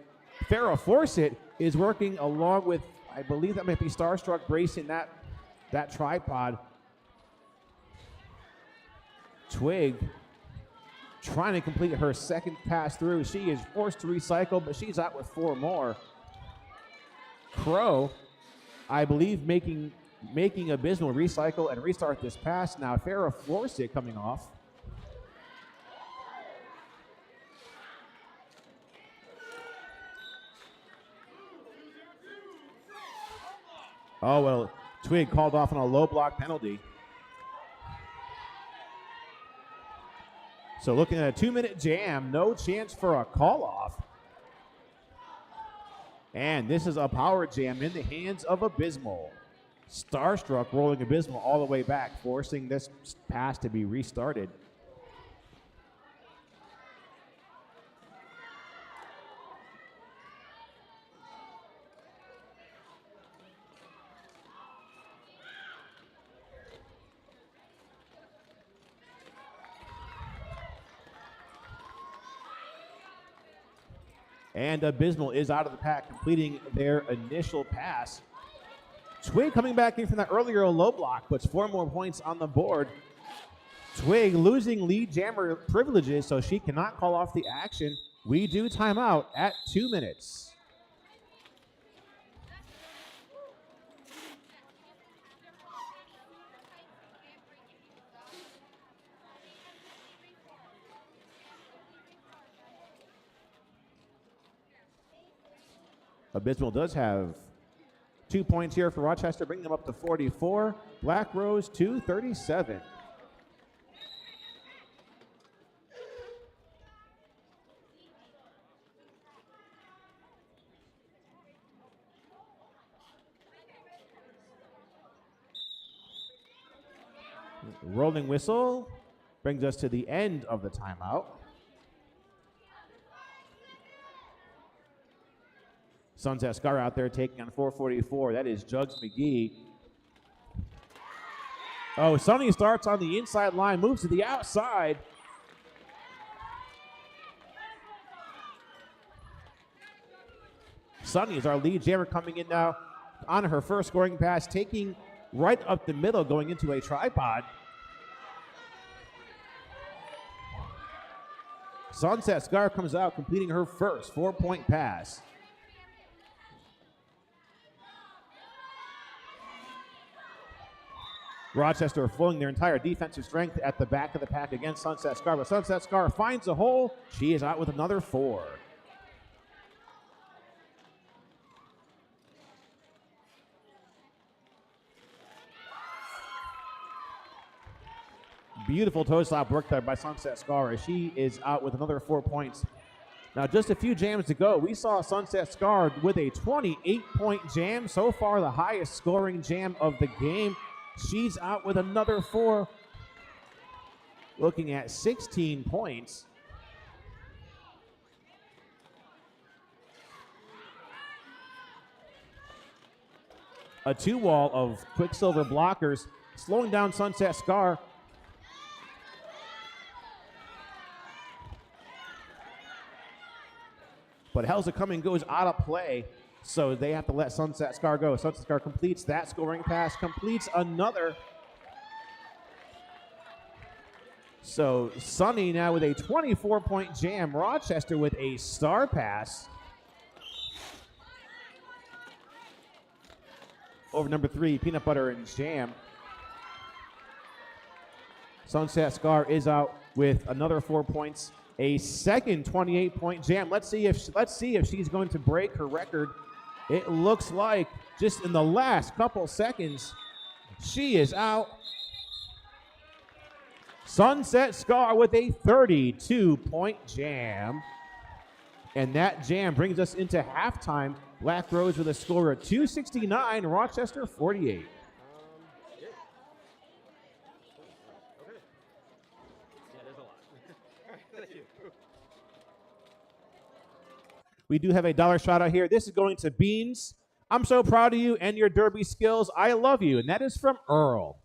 Farrah Fawcett is working along with, I believe that might be Starstruck bracing that tripod. Twig trying to complete her second pass through. She is forced to recycle, but she's out with 4 more. Crow, I believe, making Abysmal recycle and restart this pass. Now Farrah Fawcett coming off. Oh, well, Twig called off on a low block penalty. So looking at a 2-minute jam, no chance for a call-off. And this is a power jam in the hands of Abysmal. Starstruck rolling Abysmal all the way back, forcing this pass to be restarted. And Abysmal is out of the pack, completing their initial pass. Twig coming back in from that earlier low block, puts 4 more points on the board. Twig losing lead jammer privileges, so she cannot call off the action. We do timeout at 2 minutes. Abysmal does have 2 points here for Rochester, bringing them up to 44. Black Rose to 37. Rolling whistle brings us to the end of the timeout. Sunset Scar out there taking on 444. That is Jugs McGee. Oh, Sunny starts on the inside line, moves to the outside. Sunny is our lead jammer coming in now on her first scoring pass, taking right up the middle, going into a tripod. Sunset Scar comes out, completing her first 4-point pass. Rochester flowing their entire defensive strength at the back of the pack against Sunset Scar, but Sunset Scar finds a hole. She is out with another 4. Beautiful toe slap work there by Sunset Scar as she is out with another 4 points. Now, just a few jams to go, we saw Sunset Scar with a 28-point jam. So far, the highest scoring jam of the game. She's out with another 4, looking at 16 points. A 2-wall of Quicksilver blockers, slowing down Sunset Scar. But Helza Cumming goes out of play, so they have to let Sunset Scar go. Sunset Scar completes that scoring pass, completes another. So Sunny now with a 24-point jam. Rochester with a star pass over number 3, Peanut Butter and Jam. Sunset Scar is out with another 4 points. A second 28-point jam. Let's see if she's going to break her record. It looks like just in the last couple seconds, she is out. Sunset Scar with a 32-point jam. And that jam brings us into halftime. Black Rose with a score of 269, Rochester 48. We do have a dollar shout out here. This is going to Beans. I'm so proud of you and your derby skills. I love you. And that is from Earl.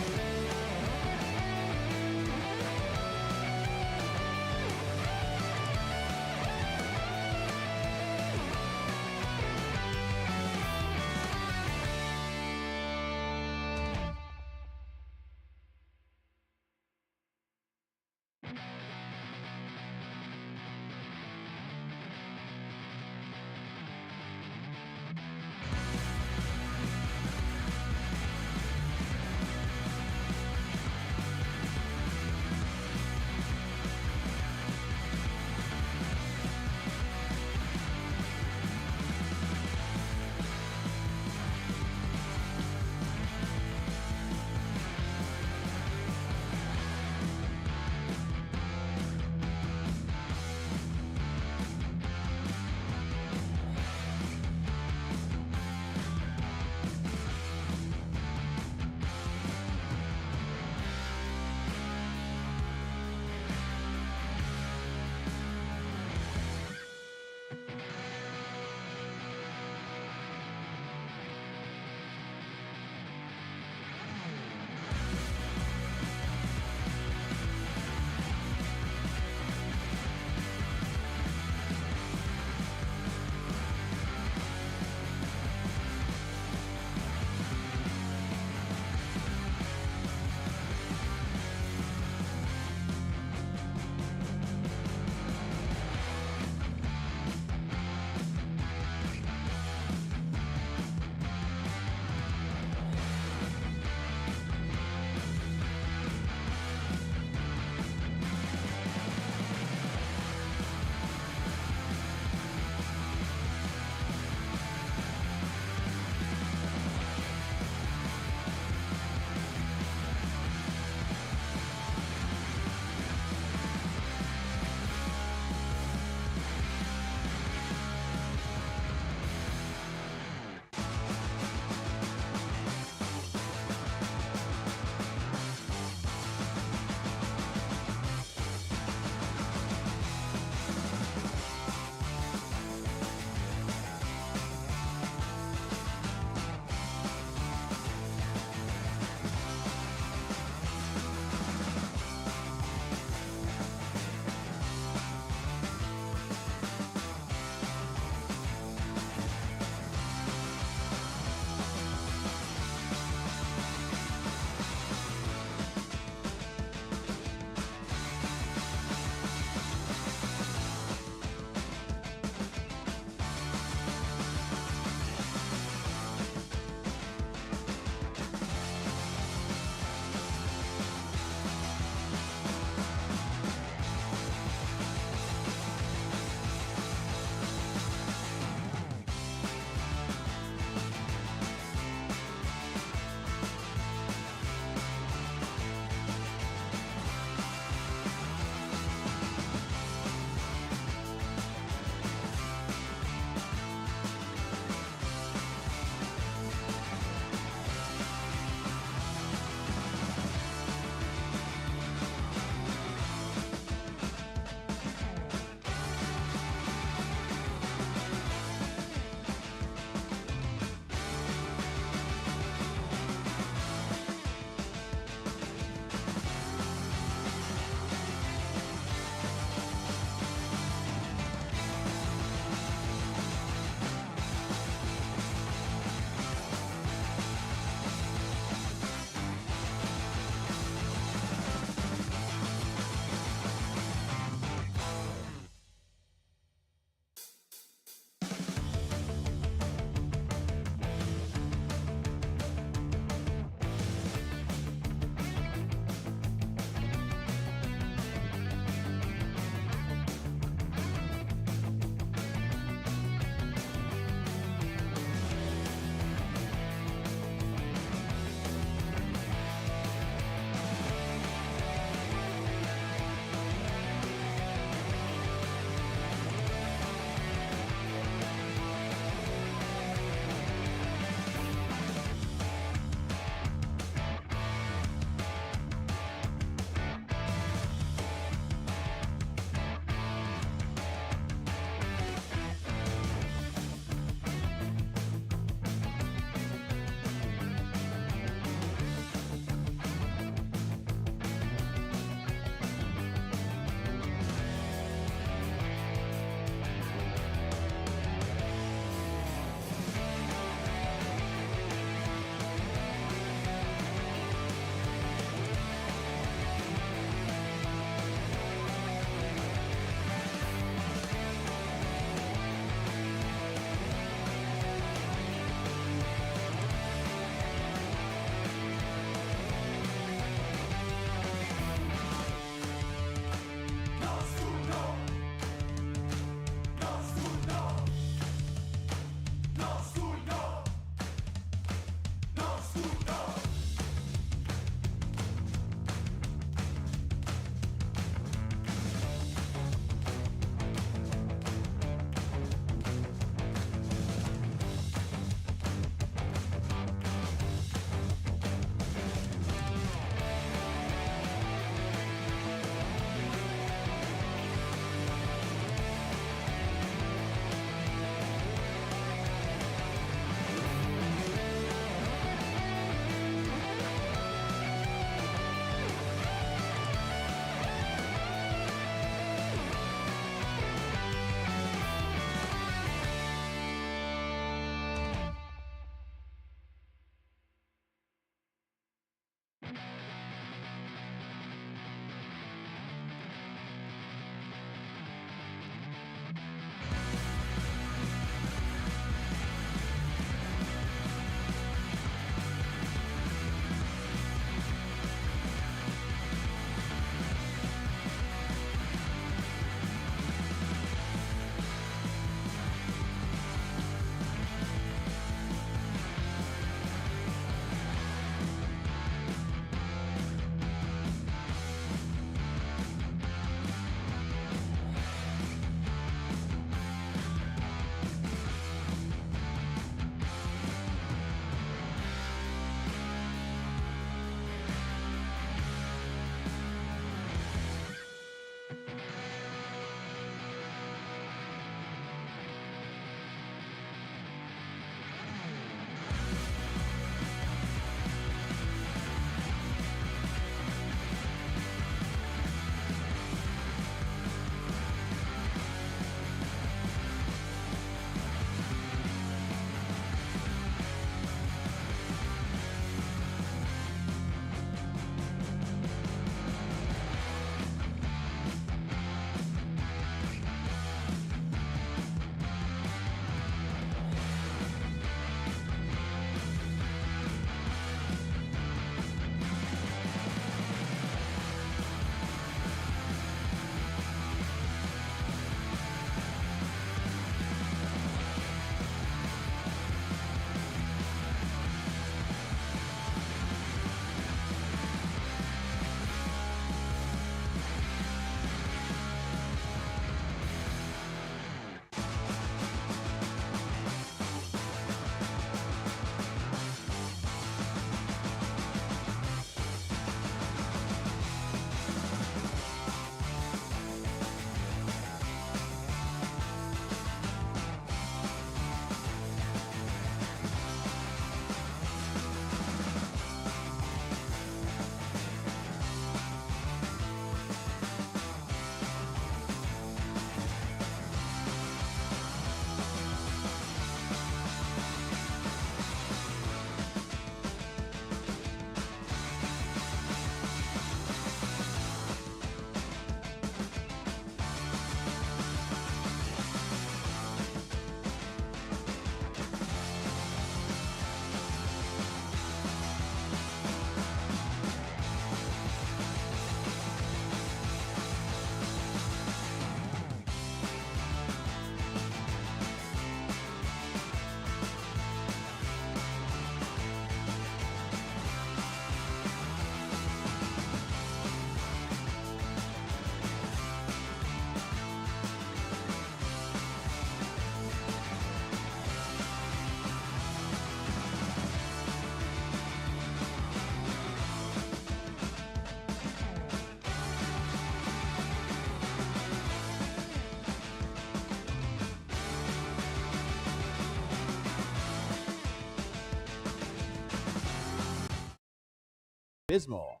Abysmal.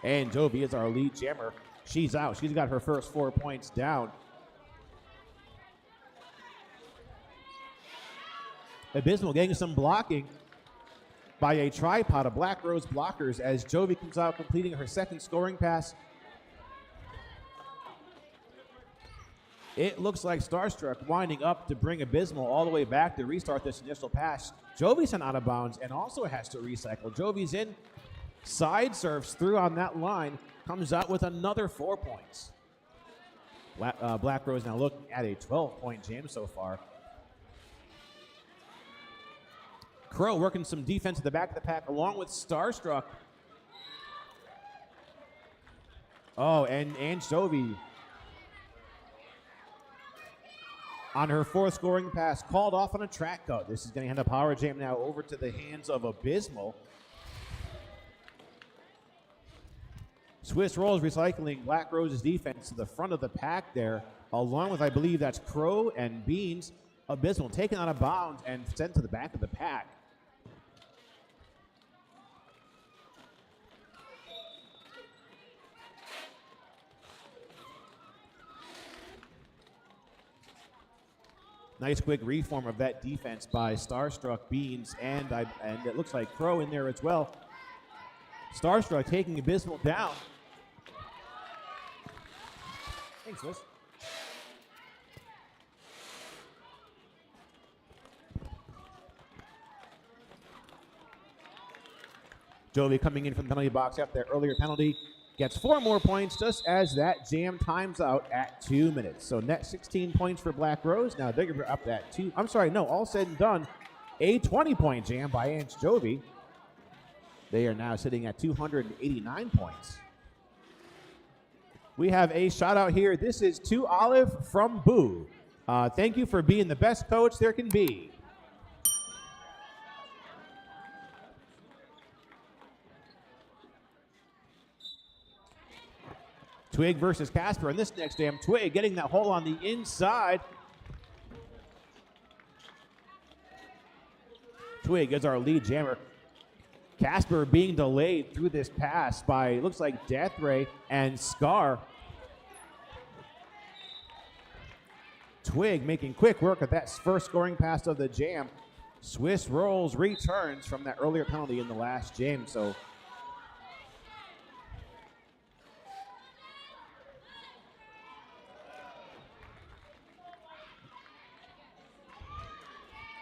And Jovi is our lead jammer. She's out. She's got her first 4 points down. Abysmal getting some blocking by a tripod of Black Rose blockers as Jovi comes out completing her second scoring pass. It looks like Starstruck winding up to bring Abysmal all the way back to restart this initial pass. Jovi's sent out of bounds and also has to recycle. Jovi's in, side surfs through on that line, comes out with another 4 points. Black Rose now looking at a 12-point jam so far. Crow working some defense at the back of the pack along with Starstruck. Oh, and Jovi on her fourth scoring pass, called off on a track cut. This is going to hand a power jam now over to the hands of Abysmal. Swiss rolls recycling Black Rose's defense to the front of the pack there, along with, I believe that's Crow and Beans. Abysmal taken out of bounds and sent to the back of the pack. Nice quick reform of that defense by Starstruck, Beans, and it looks like Crow in there as well. Starstruck taking Abysmal down. Thanks, Liz. Jovi coming in from the penalty box after that earlier penalty. Gets 4 more points just as that jam times out at 2 minutes. So net 16 points for Black Rose. Now they're up that 2. I'm sorry, no, all said and done, a 20-point jam by Aunt Jovi. They are now sitting at 289 points. We have a shout out here. This is to Olive from Boo. Thank you for being the best coach there can be. Twig versus Casper in this next jam. Twig getting that hole on the inside. Twig is our lead jammer. Casper being delayed through this pass by, looks like Death Ray and Scar. Twig making quick work of that first scoring pass of the jam. Swiss rolls returns from that earlier penalty in the last jam. So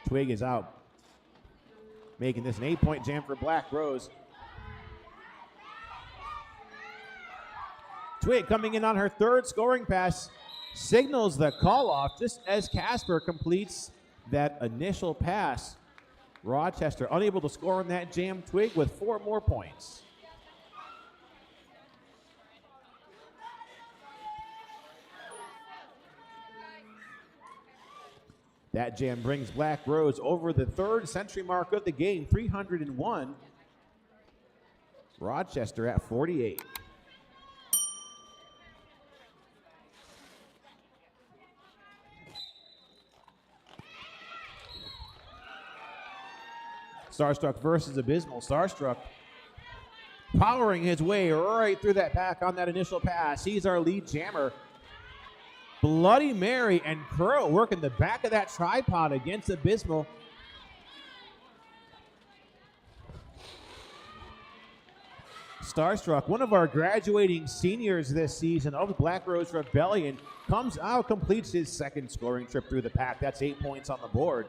Twig is out, making this an 8-point jam for Black Rose. Twig coming in on her third scoring pass, signals the call off just as Casper completes that initial pass. Rochester unable to score on that jam. Twig with 4 more points. That jam brings Black Rose over the 3rd century mark of the game, 301. Rochester at 48. Starstruck versus Abysmal. Starstruck powering his way right through that pack on that initial pass. He's our lead jammer. Bloody Mary and Crow working the back of that tripod against Abysmal. Starstruck, one of our graduating seniors this season of the Black Rose Rebellion, comes out, completes his second scoring trip through the pack. That's 8 points on the board.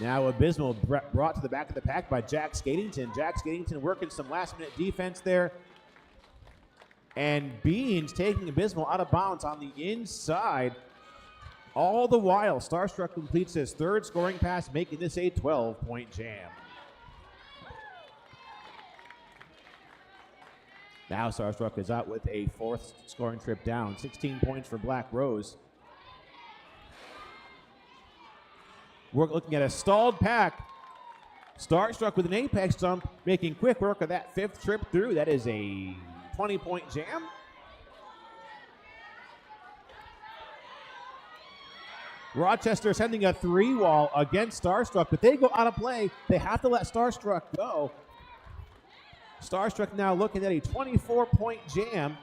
Now Abysmal brought to the back of the pack by Jack Skatington. Jack Skatington working some last-minute defense there. And Beans taking Abysmal out of bounds on the inside. All the while, Starstruck completes his 3rd scoring pass, making this a 12-point jam. Now Starstruck is out with a 4th scoring trip down. 16 points for Black Rose. We're looking at a stalled pack. Starstruck with an apex jump, making quick work of that 5th trip through. That is a 20-point jam. Rochester sending a 3-wall against Starstruck, but they go out of play. They have to let Starstruck go. Starstruck now looking at a 24-point jam.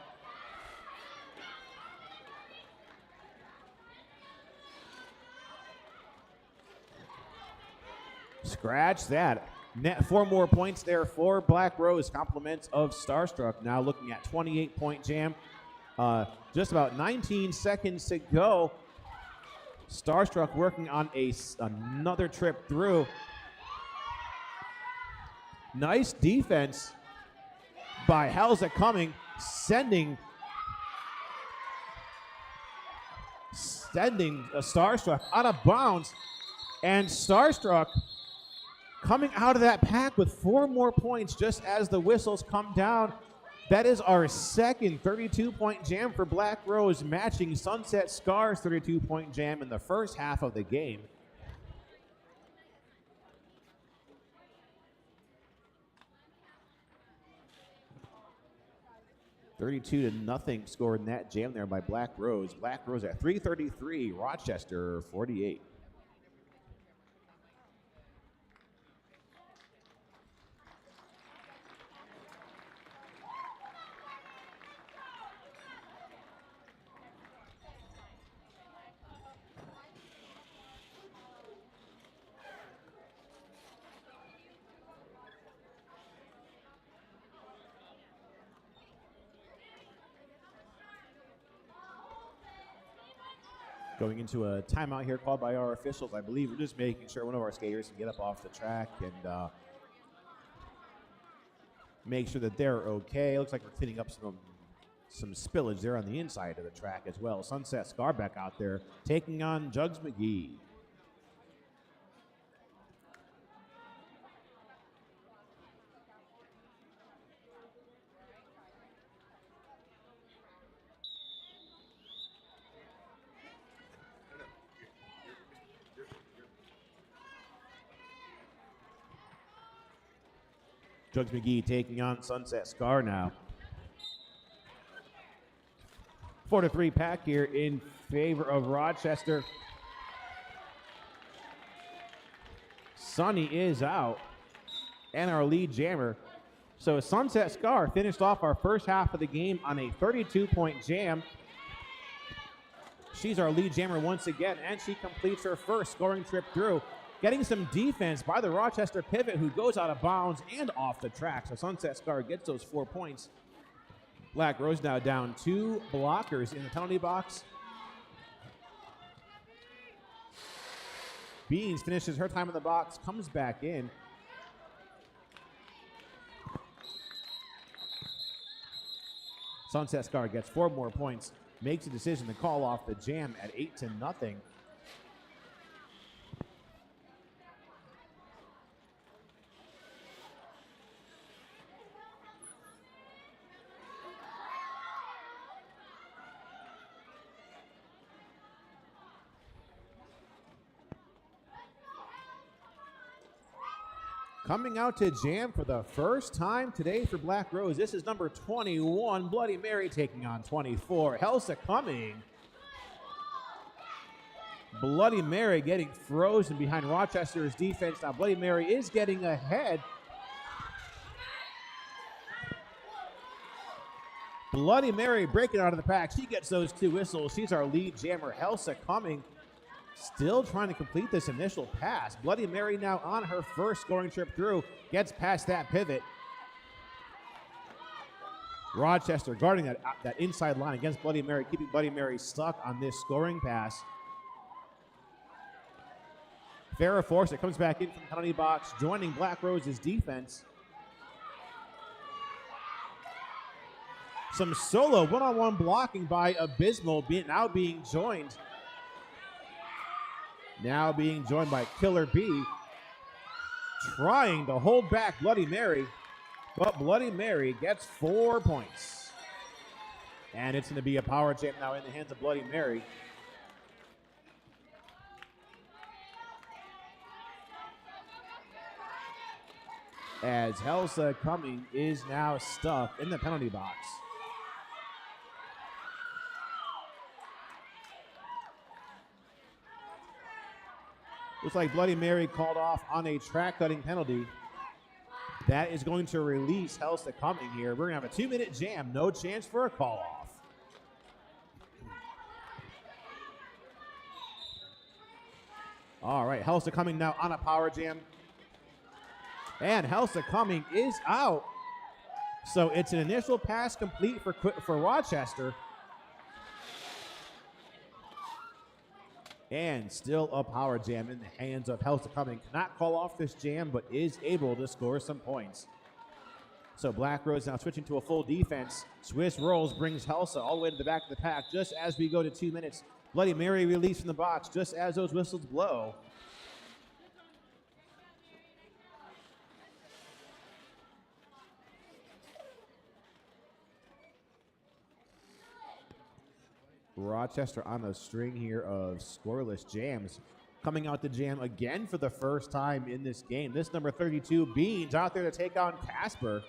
Scratch that. Net 4 more points there for Black Rose. Compliments of Starstruck. Now looking at 28-point jam. Just about 19 seconds to go. Starstruck working on another trip through. Nice defense by Helza Cumming, sending a Starstruck out of bounds. And Starstruck coming out of that pack with 4 more points just as the whistles come down. That is our second 32-point jam for Black Rose, matching Sunset Scar's 32-point jam in the first half of the game. (32-0) scored in that jam there by Black Rose. Black Rose at 333, Rochester 48. Going into a timeout here called by our officials. I believe we're just making sure one of our skaters can get up off the track and make sure that they're okay. Looks like we're cleaning up some spillage there on the inside of the track as well. Sunset Scar back out there taking on Jugs McGee. Jugs McGee taking on Sunset Scar now. 4-3 pack here in favor of Rochester. Sonny is out, and our lead jammer. So Sunset Scar finished off our first half of the game on a 32-point jam. She's our lead jammer once again, and she completes her first scoring trip through. Getting some defense by the Rochester pivot, who goes out of bounds and off the track. So Sunset Scar gets those 4 points. Black Rose now down 2 blockers in the penalty box. Beans finishes her time in the box, comes back in. Sunset Scar gets 4 more points, makes a decision to call off the jam at 8-0. Coming out to jam for the first time today for Black Rose. This is number 21, Bloody Mary taking on 24, Helsa Cumming. Bloody Mary getting frozen behind Rochester's defense. Now Bloody Mary is getting ahead. Bloody Mary breaking out of the pack. She gets those 2 whistles. She's our lead jammer, Helsa Cumming. Still trying to complete this initial pass. Bloody Mary now on her first scoring trip through. Gets past that pivot. Rochester guarding that inside line against Bloody Mary, keeping Bloody Mary stuck on this scoring pass. Farrah Forster comes back in from the penalty box, joining Black Rose's defense. Some solo one-on-one blocking by Abysmal, now being joined by Killer B, trying to hold back Bloody Mary, but Bloody Mary gets 4 points. And it's going to be a power jam now in the hands of Bloody Mary. as Helsa Cumming is now stuck in the penalty box. Looks like Bloody Mary called off on a track cutting penalty. That is going to release Helsa Cumming here. We're going to have a 2-minute jam. No chance for a call off. All right, Helsa Cumming now on a power jam. And Helsa Cumming is out. So it's an initial pass complete for Rochester. And still a power jam in the hands of Helsa Cumming. Cannot call off this jam, but is able to score some points. So Black Rose now switching to a full defense. Swiss Rolls brings Helsa all the way to the back of the pack just as we go to 2 minutes. Bloody Mary released from the box just as those whistles blow. Rochester on a string here of scoreless jams. Coming out the jam again for the first time in this game. This number 32, Beans, out there to take on Casper.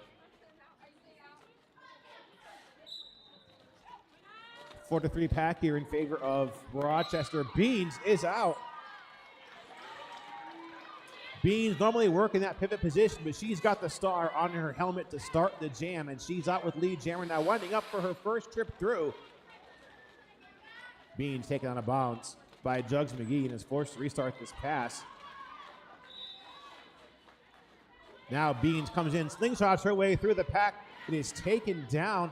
4-3 pack here in favor of Rochester. Beans is out. Beans normally working that pivot position, but she's got the star on her helmet to start the jam, and she's out with lead jammer now winding up for her first trip through. Beans taken on a bounce by Jugs McGee and is forced to restart this pass. Now Beans comes in, slingshots her way through the pack. It is taken down.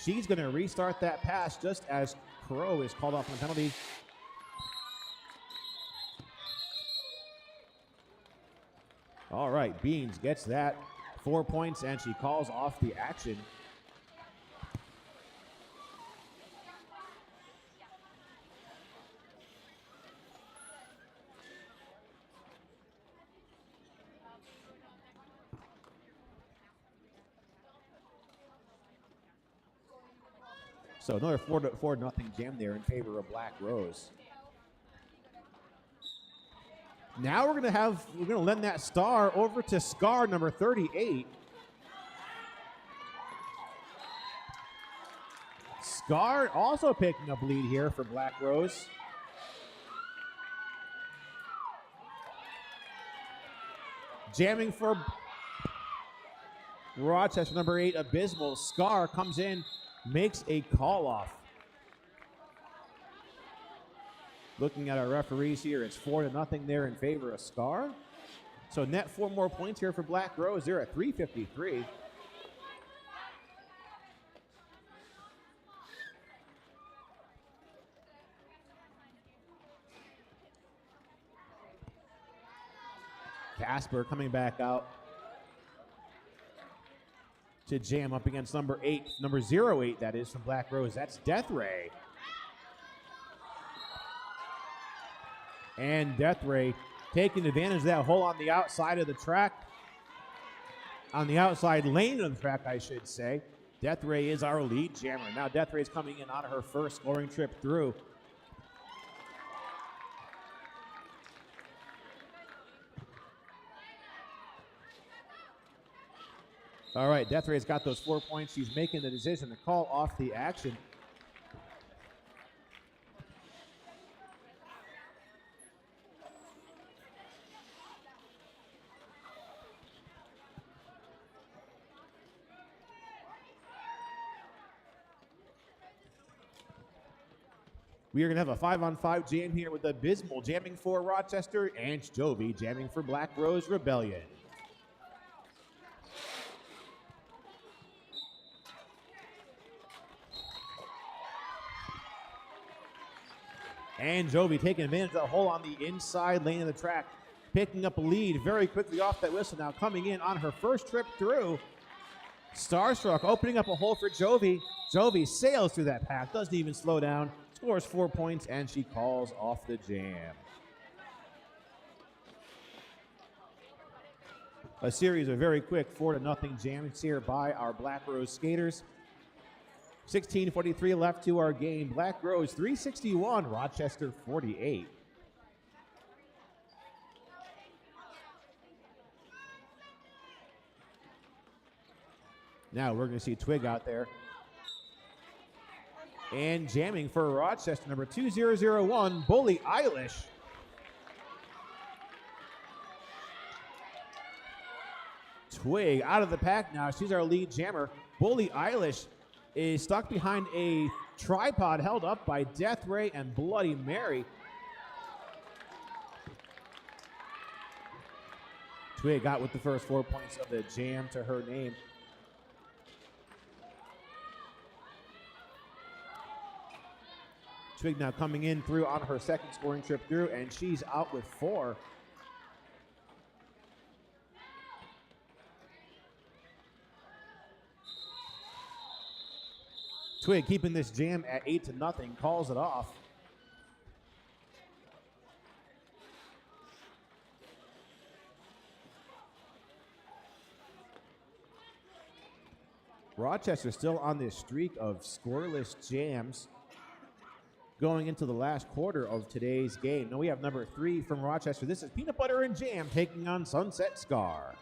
She's going to restart that pass just as Crow is called off on the penalty. All right, Beans gets that 4 points and she calls off the action. So another 4-0 jam there in favor of Black Rose. Now we're gonna lend that star over to Scar number 38. Scar also picking up lead here for Black Rose. Jamming for Rochester number 8, Abysmal. Scar comes in, makes a call off. Looking at our referees here, it's 4-0 there in favor of Scar. So net 4 more points here for Black Rose. They're at 353. Casper coming back out to jam up against number 08, that is, from Black Rose. That's Death Ray. And Death Ray taking advantage of that hole on the outside of the track. On the outside lane of the track, I should say. Death Ray is our lead jammer. Now Death Ray is coming in on her first scoring trip through. All right, Death Ray's got those 4 points. She's making the decision to call off the action. We are going to have a 5-on-5 jam here with Abysmal jamming for Rochester and Jovi jamming for Black Rose Rebellion. And Jovi taking advantage of the hole on the inside lane of the track, picking up a lead very quickly off that whistle now, coming in on her first trip through. Starstruck opening up a hole for Jovi. Jovi sails through that pack, doesn't even slow down, scores 4 points, and she calls off the jam. A series of very quick 4-0 jams here by our Black Rose skaters. 16:43 left to our game. Black Rose 361, Rochester 48. Now we're going to see Twig out there. And jamming for Rochester, number 2001, Bully Eilish. Twig out of the pack now. She's our lead jammer. Bully Eilish is stuck behind a tripod held up by Death Ray and Bloody Mary. Twig got with the first 4 points of the jam to her name. Twig now coming in through on her second scoring trip through, and she's out with 4. Twig keeping this jam at 8-0, calls it off. Rochester still on this streak of scoreless jams going into the last quarter of today's game. Now we have number 3 from Rochester. This is Peanut Butter and Jam taking on Sunset Scar.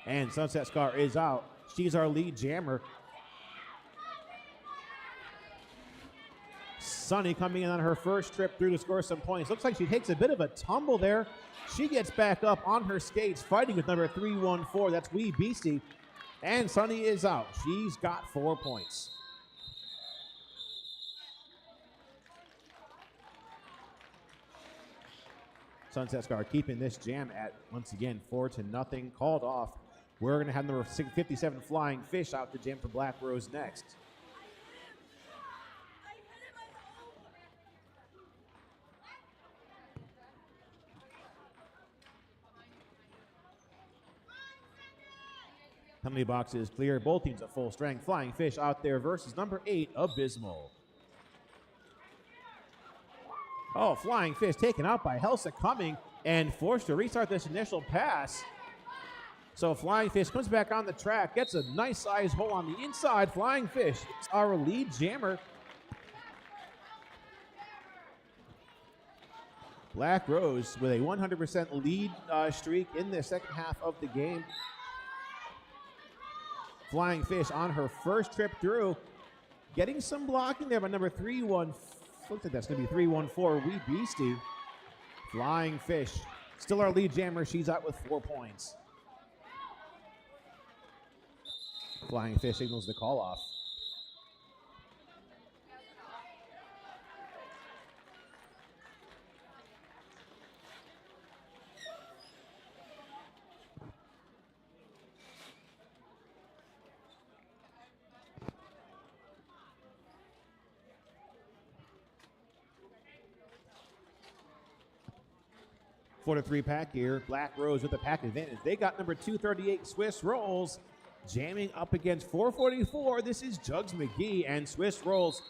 And Sunset Scar is out. She's our lead jammer. Sunny coming in on her first trip through to score some points. Looks like she takes a bit of a tumble there. She gets back up on her skates, fighting with number 314. That's Wee Beastie. And Sunny is out. She's got 4 points. Sunset Scar keeping this jam at, once again, 4-0, called off. We're going to have number 57 Flying Fish out to jam for Black Rose next. Penalty box is clear. Both teams at full strength. Flying Fish out there versus number 8, Abysmal. Oh, Flying Fish taken out by Helsa coming and forced to restart this initial pass. So Flying Fish comes back on the track, gets a nice size hole on the inside. Flying Fish is our lead jammer. Black Rose with a 100% lead streak in the second half of the game. Flying Fish on her first trip through, getting some blocking there by number 314. Looks like that's going to be 314, Wee Beastie. Flying Fish, still our lead jammer. She's out with 4 points. Flying Fish signals the call off. For the 3-pack here, Black Rose with the pack advantage. They got number 238, Swiss Rolls, jamming up against 444. This is Jugs McGee, and Swiss Rolls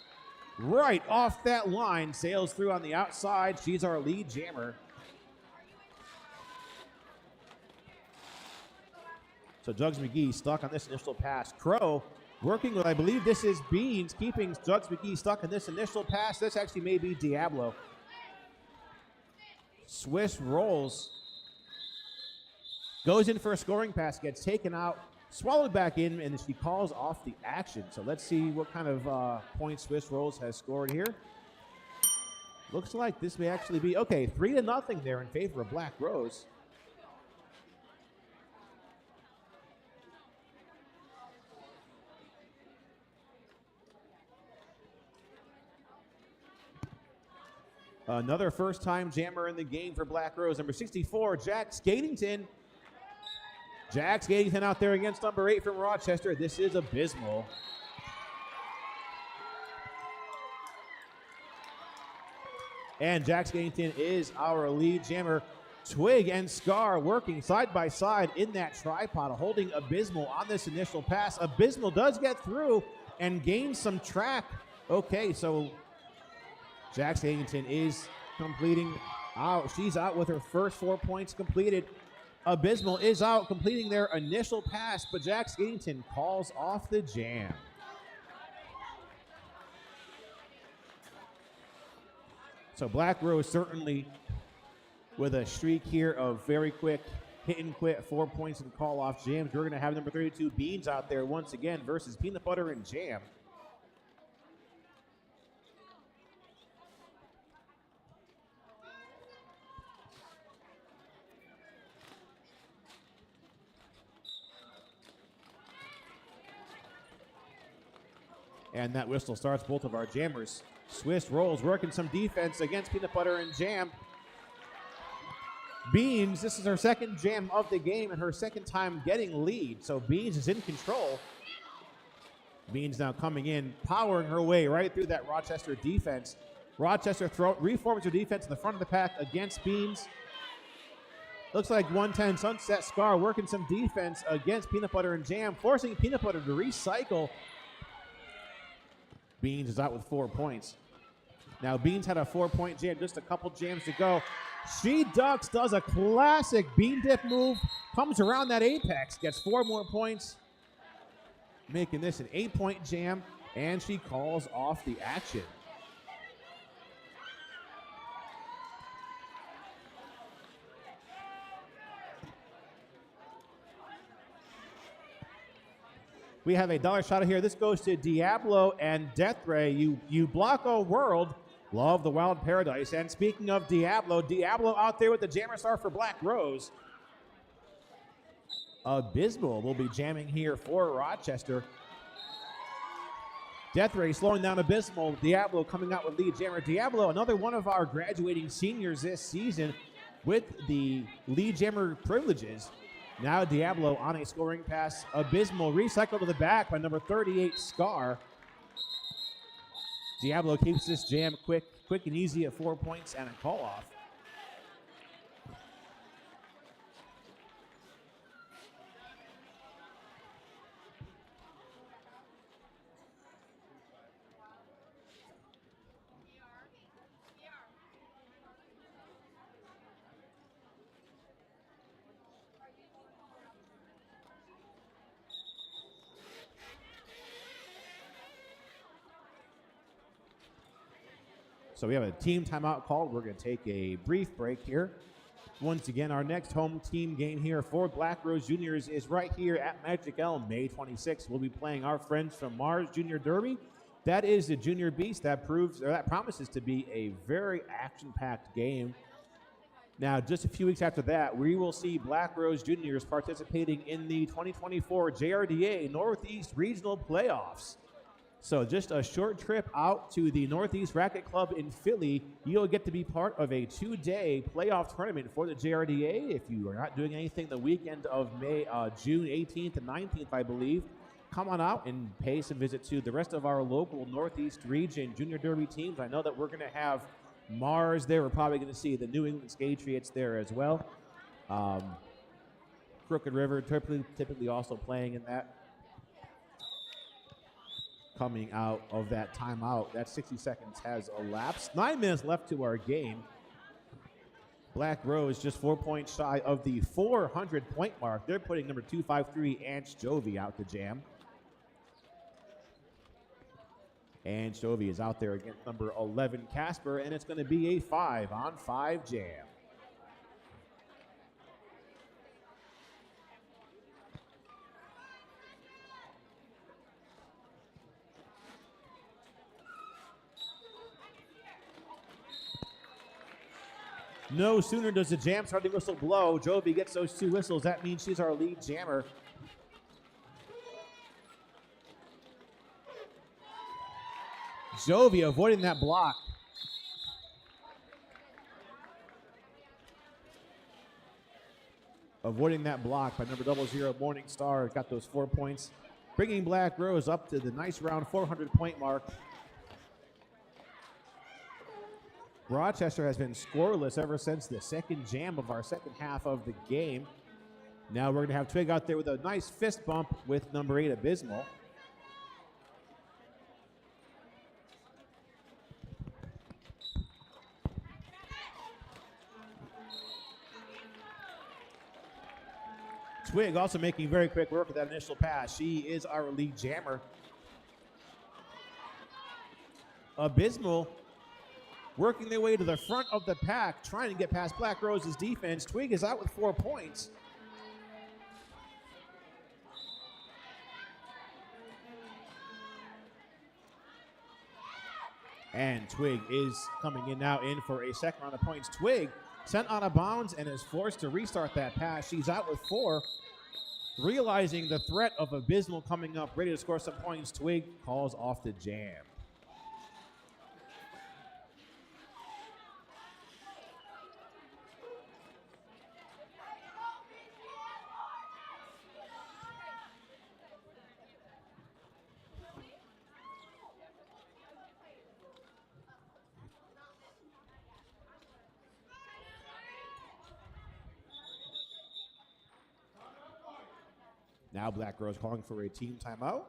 right off that line, sails through on the outside. She's our lead jammer. So Jugs McGee stuck on this initial pass. Crow working with, I believe this is Beans, keeping Jugs McGee stuck in this initial pass. This actually may be Diablo. Swiss Rolls goes in for a scoring pass, gets taken out, swallowed back in, and she calls off the action. So let's see what kind of points Swiss Rolls has scored here. Looks like this may actually be, okay, 3-0 there in favor of Black Rose. Another first-time jammer in the game for Black Rose, number 64, Jack Skatington. Jack Skatington out there against number 8 from Rochester. This is Abysmal. And Jack Skatington is our lead jammer. Twig and Scar working side by side in that tripod, holding Abysmal on this initial pass. Abysmal does get through and gain some track. Okay, so Jack Skatington is completing out. She's out with her first 4 points completed. Abysmal is out, completing their initial pass, but Jack Skatington calls off the jam. So Black Rose certainly with a streak here of very quick hit and quit 4 points and call off jams. We're going to have number 32 Beans out there once again versus Peanut Butter and Jam. And that whistle starts both of our jammers. Swiss rolls, working some defense against Peanut Butter and Jam. Beans, this is her second jam of the game and her second time getting lead. So Beans is in control. Beans now coming in, powering her way right through that Rochester defense. Rochester reforms her defense in the front of the pack against Beans. Looks like 110 Sunset Scar working some defense against Peanut Butter and Jam, forcing Peanut Butter to recycle. Beans is out with 4 points. Now Beans had a 4-point jam, just a couple jams to go. She ducks, does a classic bean dip move, comes around that apex, gets 4 more points, making this an 8-point jam, and she calls off the action. We have a dollar shot here. This goes to Diablo and Death Ray. You block a world. Love the Wild Paradise. And speaking of Diablo out there with the Jammer Star for Black Rose. Abysmal will be jamming here for Rochester. Death Ray slowing down Abysmal. Diablo coming out with lead jammer. Diablo, another one of our graduating seniors this season with the lead jammer privileges. Now Diablo on a scoring pass. Abysmal recycled to the back by number 38, Scar. Diablo keeps this jam quick and easy at 4 points and a call off. So we have a team timeout called. We're going to take a brief break here. Once again, our next home team game here for Black Rose Juniors is right here at Magic Elm, May 26th. We'll be playing our friends from Mars Junior Derby. That is the Junior Beast that promises to be a very action-packed game. Now, just a few weeks after that, we will see Black Rose Juniors participating in the 2024 JRDA Northeast Regional Playoffs. So just a short trip out to the Northeast Racket Club in Philly. You'll get to be part of a 2-day playoff tournament for the JRDA. If you are not doing anything the weekend of June 18th and 19th, I believe, come on out and pay some visit to the rest of our local Northeast region Junior Derby teams. I know that we're going to have Mars there. We're probably going to see the New England Skatriots there as well. Crooked River typically also playing in that. Coming out of that timeout, that 60 seconds has elapsed. 9 minutes left to our game. Black Rose just 4 points shy of the 400-point mark. They're putting number 253 Ange Jovi out to jam. Ange Jovi is out there against number 11 Casper, and it's going to be a 5-on-5 jam. No sooner does the jam starting whistle blow, Jovi gets those 2 whistles. That means she's our lead jammer. Jovi avoiding that block. Avoiding that block by number 00 Morning Star. Got those 4 points. Bringing Black Rose up to the nice round 400-point mark. Rochester has been scoreless ever since the second jam of our second half of the game. Now we're going to have Twig out there with a nice fist bump with number 8 Abysmal. Twig also making very quick work of that initial pass. She is our lead jammer. Abysmal working their way to the front of the pack, trying to get past Black Rose's defense. Twig is out with 4 points. And Twig is coming in now in for a second round of points. Twig sent out of bounds and is forced to restart that pass. She's out with 4. Realizing the threat of Abysmal coming up, ready to score some points, Twig calls off the jam. Now Black Rose calling for a team timeout.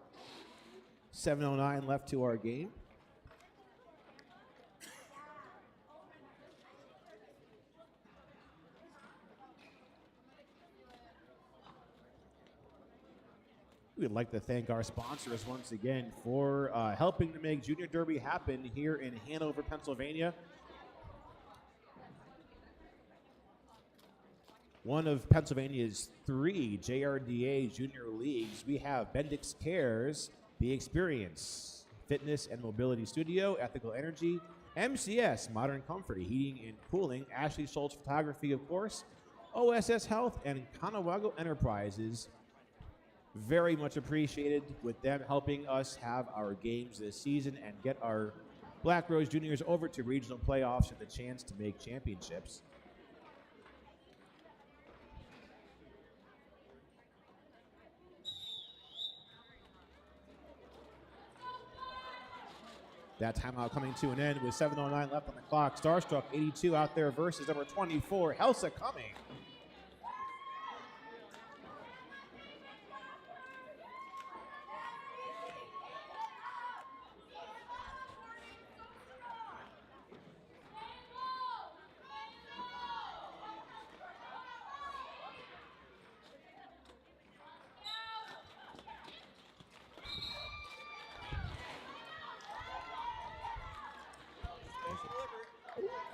7:09 left to our game. We'd like to thank our sponsors once again for helping to make Junior Derby happen here in Hanover, Pennsylvania. One of Pennsylvania's 3 JRDA junior leagues. We have Bendix Cares, The Experience, Fitness and Mobility Studio, Ethical Energy, MCS, Modern Comfort, Heating and Cooling, Ashley Shultz Photography, of course, OSS Health, and Conewago Enterprises. Very much appreciated with them helping us have our games this season and get our Black Rose Juniors over to regional playoffs and the chance to make championships. That timeout coming to an end with 7:09 left on the clock. Starstruck 82 out there versus number 24, Helsa Cumming.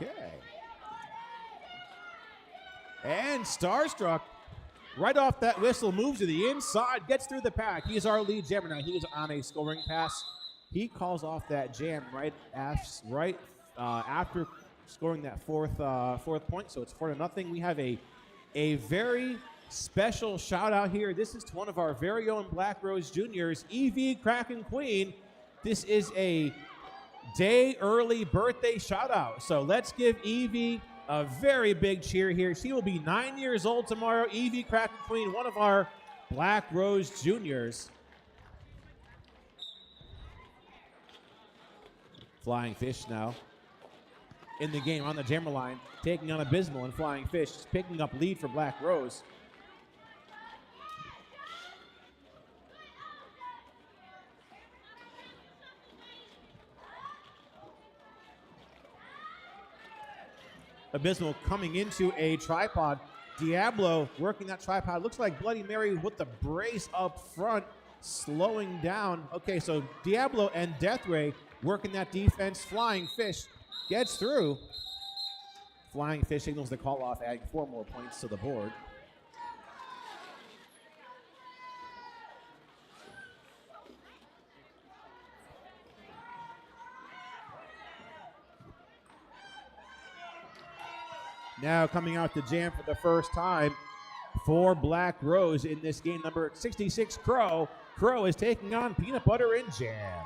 Okay. And Starstruck, right off that whistle, moves to the inside, gets through the pack. He's our lead jammer now. He is on a scoring pass. He calls off that jam right after scoring that fourth point. So it's 4-0. We have a very special shout out here. This is to one of our very own Black Rose Juniors, Evie Kraken Queen. This is a day early birthday shout out. So let's give Evie a very big cheer here. She will be 9 years old tomorrow. Evie Kraken Queen, one of our Black Rose Juniors. Flying Fish now in the game on the jammer line, taking on Abysmal, and Flying Fish picking up lead for Black Rose. Abysmal coming into a tripod. Diablo working that tripod. Looks like Bloody Mary with the brace up front, slowing down. Okay, so Diablo and Death Ray working that defense. Flying Fish gets through. Flying Fish signals the call off, adding 4 more points to the board. Now coming out the jam for the first time for Black Rose in this game, number 66, Crow. Crow is taking on Peanut Butter and Jam.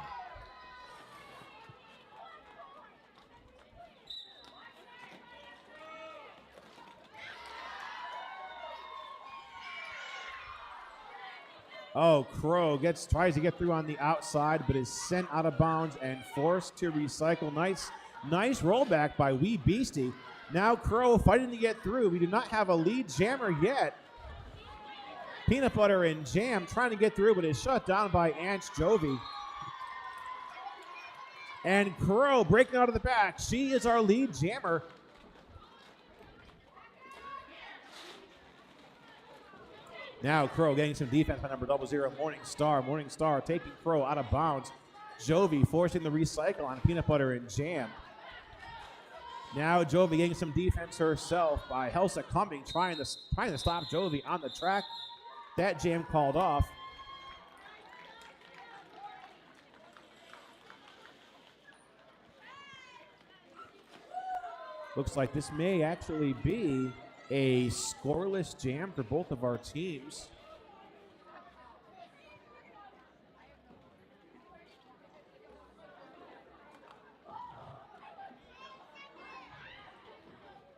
Oh, Crow tries to get through on the outside, but is sent out of bounds and forced to recycle. Nice rollback by Wee Beastie. Now Crow fighting to get through. We do not have a lead jammer yet. Peanut Butter and Jam trying to get through, but is shut down by Ants Jovi. And Crow breaking out of the back. She is our lead jammer. Now Crow getting some defense by number 00, Morningstar. Morningstar taking Crow out of bounds. Jovi forcing the recycle on Peanut Butter and Jam. Now Jovi getting some defense herself by Helsa Cumming, trying to stop Jovi on the track. That jam called off. Looks like this may actually be a scoreless jam for both of our teams.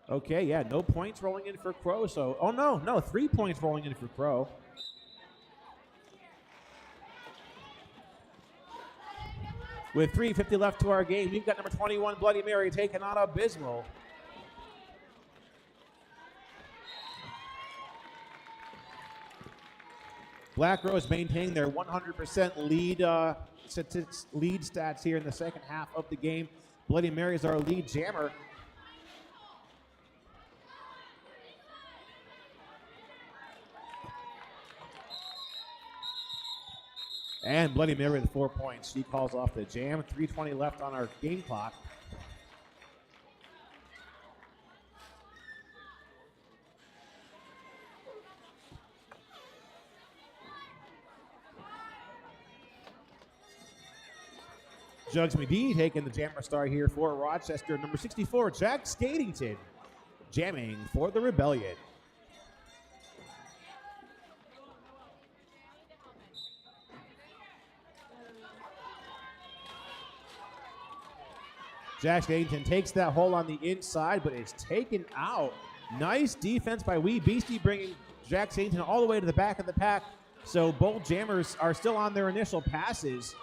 Okay, yeah, no points rolling in for Crow. So, oh no, 3 points rolling in for Crow. With 3:50 left to our game, we've got number 21, Bloody Mary, taking on Abysmal. Black Rose maintaining their 100% lead stats here in the second half of the game. Bloody Mary is our lead jammer. And Bloody Mary with 4 points. She calls off the jam. 3:20 left on our game clock. Jugs McGee taking the jammer star here for Rochester. Number 64, Jack Skatington, jamming for the Rebellion. Jack Skatington takes that hole on the inside, but is taken out. Nice defense by Wee Beastie, bringing Jack Skatington all the way to the back of the pack. So both jammers are still on their initial passes.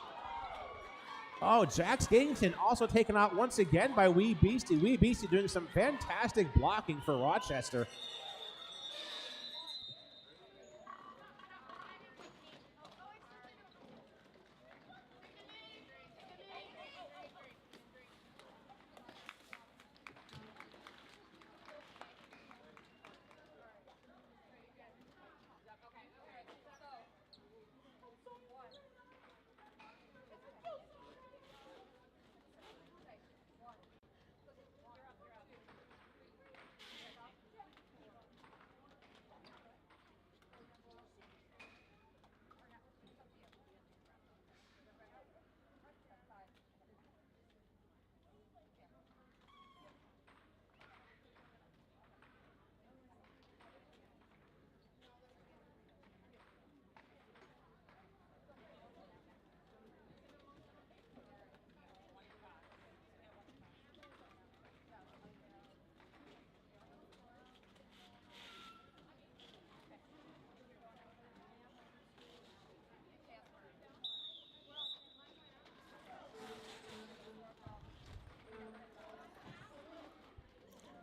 Oh, Jack Skatington also taken out once again by Wee Beastie. Wee Beastie doing some fantastic blocking for Rochester.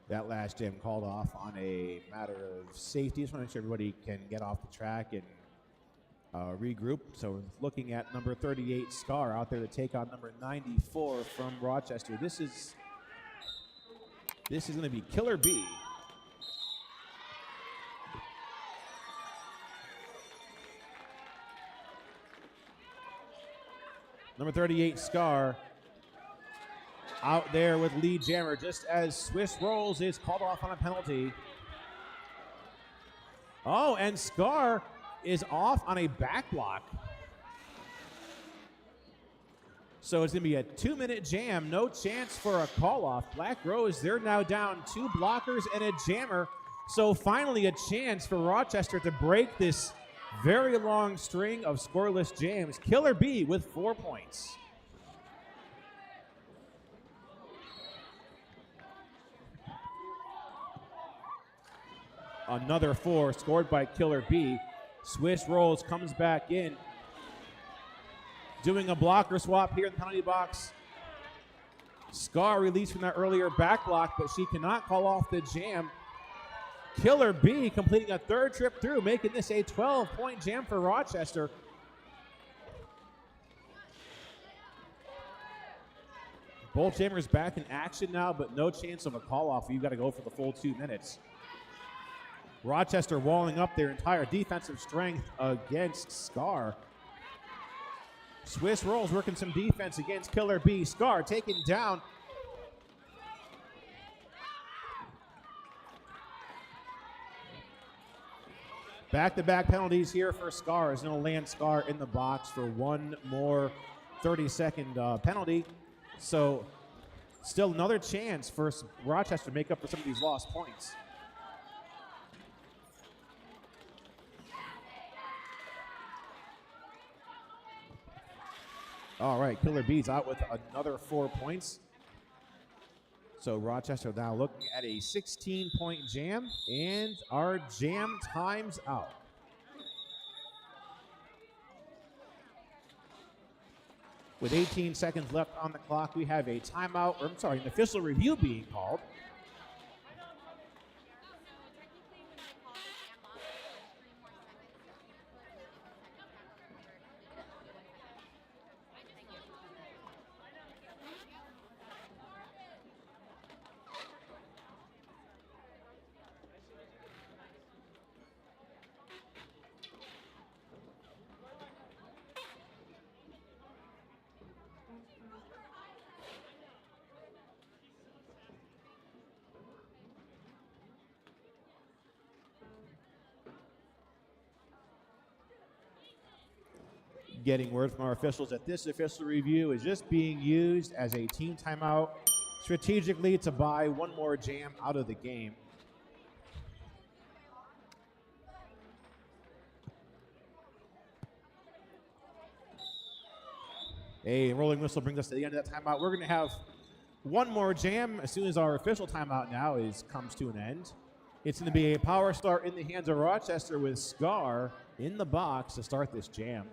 That last jam called off on a matter of safety. Just want to make sure everybody can get off the track and regroup. So we're looking at number 38, Scar, out there to take on number 94 from Rochester. This is going to be Killer B. Number 38, Scar, out there with lead jammer just as Swiss Rolls is called off on a penalty. Oh, and Scar is off on a back block. So it's going to be a 2-minute jam. No chance for a call-off. Black Rose, they're now down 2 blockers and a jammer. So finally a chance for Rochester to break this very long string of scoreless jams. Killer B with 4 points. Another 4 scored by Killer B. Swiss Rolls comes back in, doing a blocker swap here in the penalty box. Scar released from that earlier back block, but she cannot call off the jam. Killer B completing a 3rd trip through, making this a 12-point jam for Rochester. Both jammers back in action now, but no chance of a call-off. You've got to go for the full 2 minutes. Rochester walling up their entire defensive strength against Scar. Swiss Rolls working some defense against Killer B. Scar taken down. Back-to-back penalties here for Scar. Is going to land Scar in the box for one more 30-second penalty. So still another chance for Rochester to make up for some of these lost points. All right, Killer Bees out with another 4 points. So Rochester now looking at a 16-point jam, and our jam time's out. With 18 seconds left on the clock, we have a timeout, or I'm sorry, an official review being called. Getting word from our officials that this official review is just being used as a team timeout strategically to buy one more jam out of the game. A rolling whistle brings us to the end of that timeout. We're going to have one more jam as soon as our official timeout now comes to an end. It's going to be a power start in the hands of Rochester with Scar in the box to start this jam.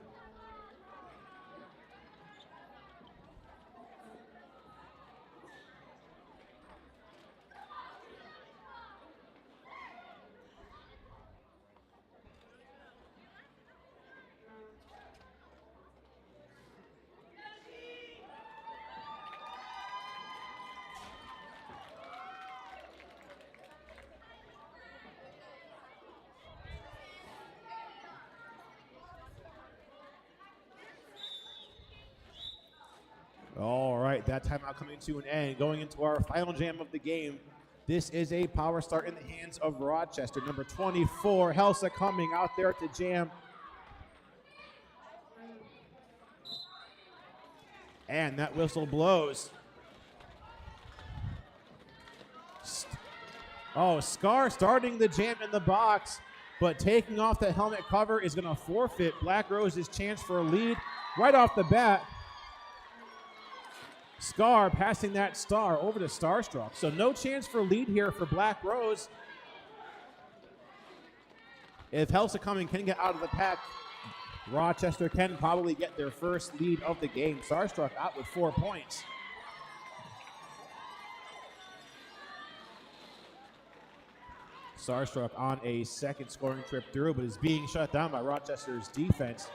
All right, that timeout coming to an end. Going into our final jam of the game. This is a power start in the hands of Rochester. Number 24, Helsa coming out there to jam. And that whistle blows. Scar starting the jam in the box, but taking off the helmet cover is going to forfeit Black Rose's chance for a lead right off the bat. Scar passing that star over to Starstruck. So no chance for lead here for Black Rose. If Helsa coming can get out of the pack, Rochester can probably get their first lead of the game. Starstruck out with 4 points. Starstruck on a second scoring trip through, but is being shut down by Rochester's defense.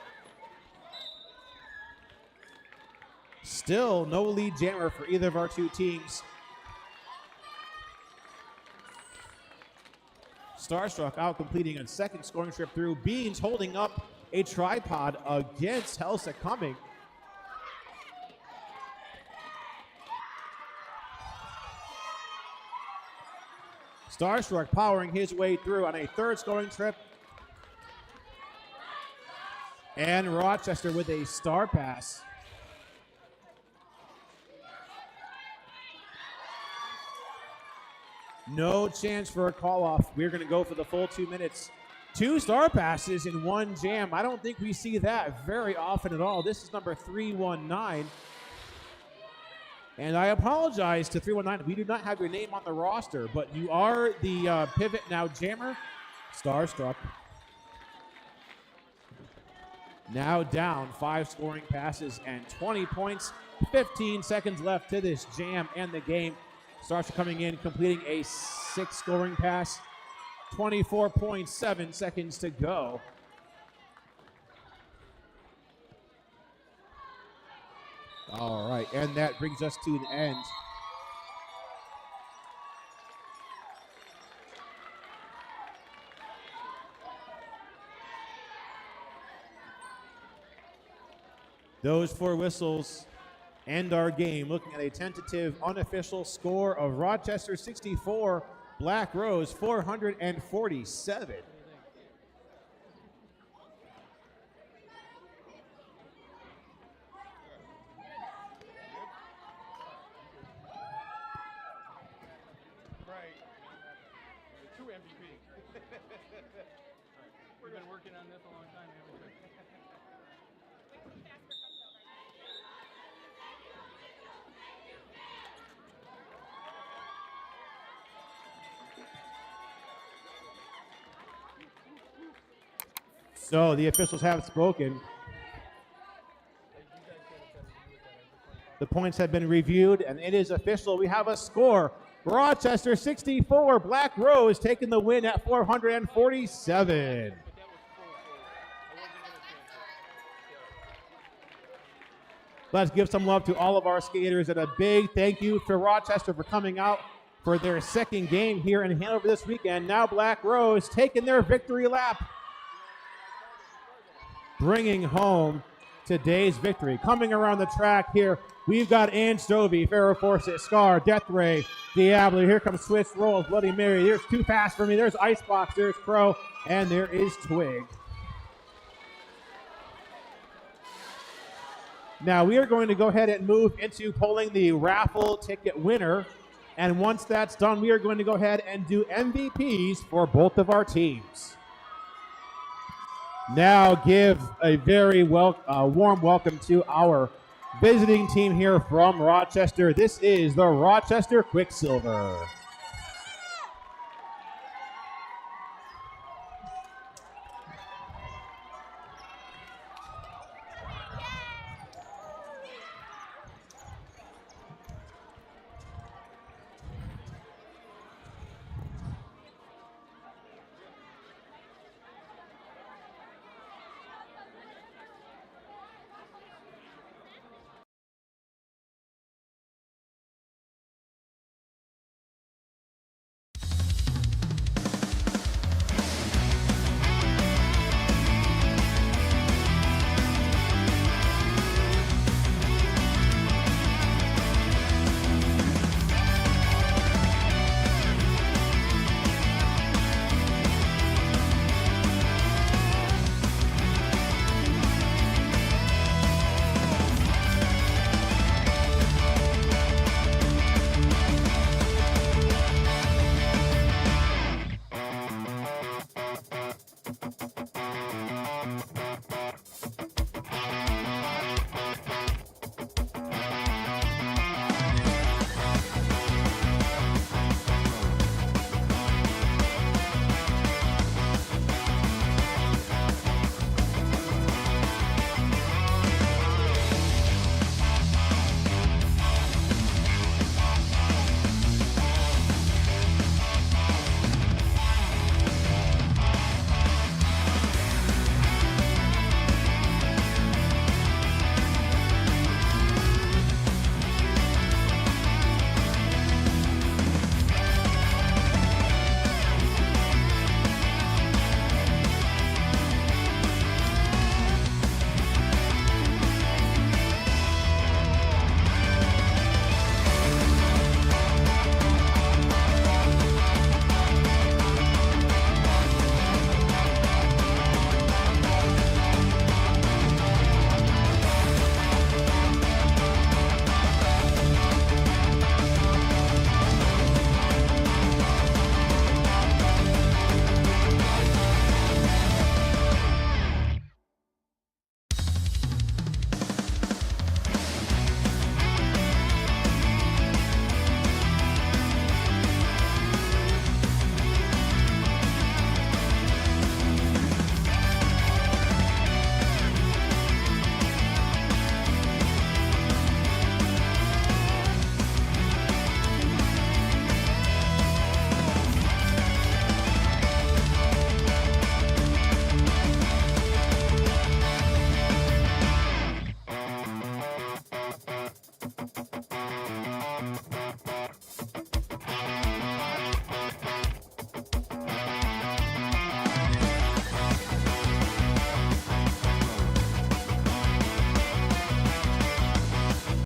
Still no lead jammer for either of our two teams. Starstruck out completing a second scoring trip through. Beans holding up a tripod against Helsa coming. Starstruck powering his way through on a third scoring trip. And Rochester with a star pass. No chance for a call-off. We're going to go for the full 2 minutes. 2 star passes in one jam. I don't think we see that very often at all. This is number 319. And I apologize to 319. We do not have your name on the roster, but you are the pivot now jammer. Starstruck. Now down 5 scoring passes and 20 points. 15 seconds left to this jam and the game. Starstruck coming in, completing a 6 scoring pass. 24.7 seconds to go. All right, and that brings us to an end. Those 4 whistles end our game, looking at a tentative unofficial score of Rochester 64, Black Rose 447. MVP. We've been working on this a long time, haven't we? So the officials have spoken. The points have been reviewed, and it is official. We have a score. Rochester 64, Black Rose taking the win at 447. Let's give some love to all of our skaters, and a big thank you to Rochester for coming out for their second game here in Hanover this weekend. Now Black Rose taking their victory lap, bringing home today's victory. Coming around the track here, we've got Ann Stovey, Pharaoh Forsyth, Scar, Death Ray, Diablo. Here comes Swiss Rolls, Bloody Mary. There's Too Fast for Me. There's Icebox. There's Crow. And there is Twig. Now we are going to go ahead and move into pulling the raffle ticket winner. And once that's done, we are going to go ahead and do MVPs for both of our teams. Now give a very warm welcome to our visiting team here from Rochester. This is the Rochester Quicksilver.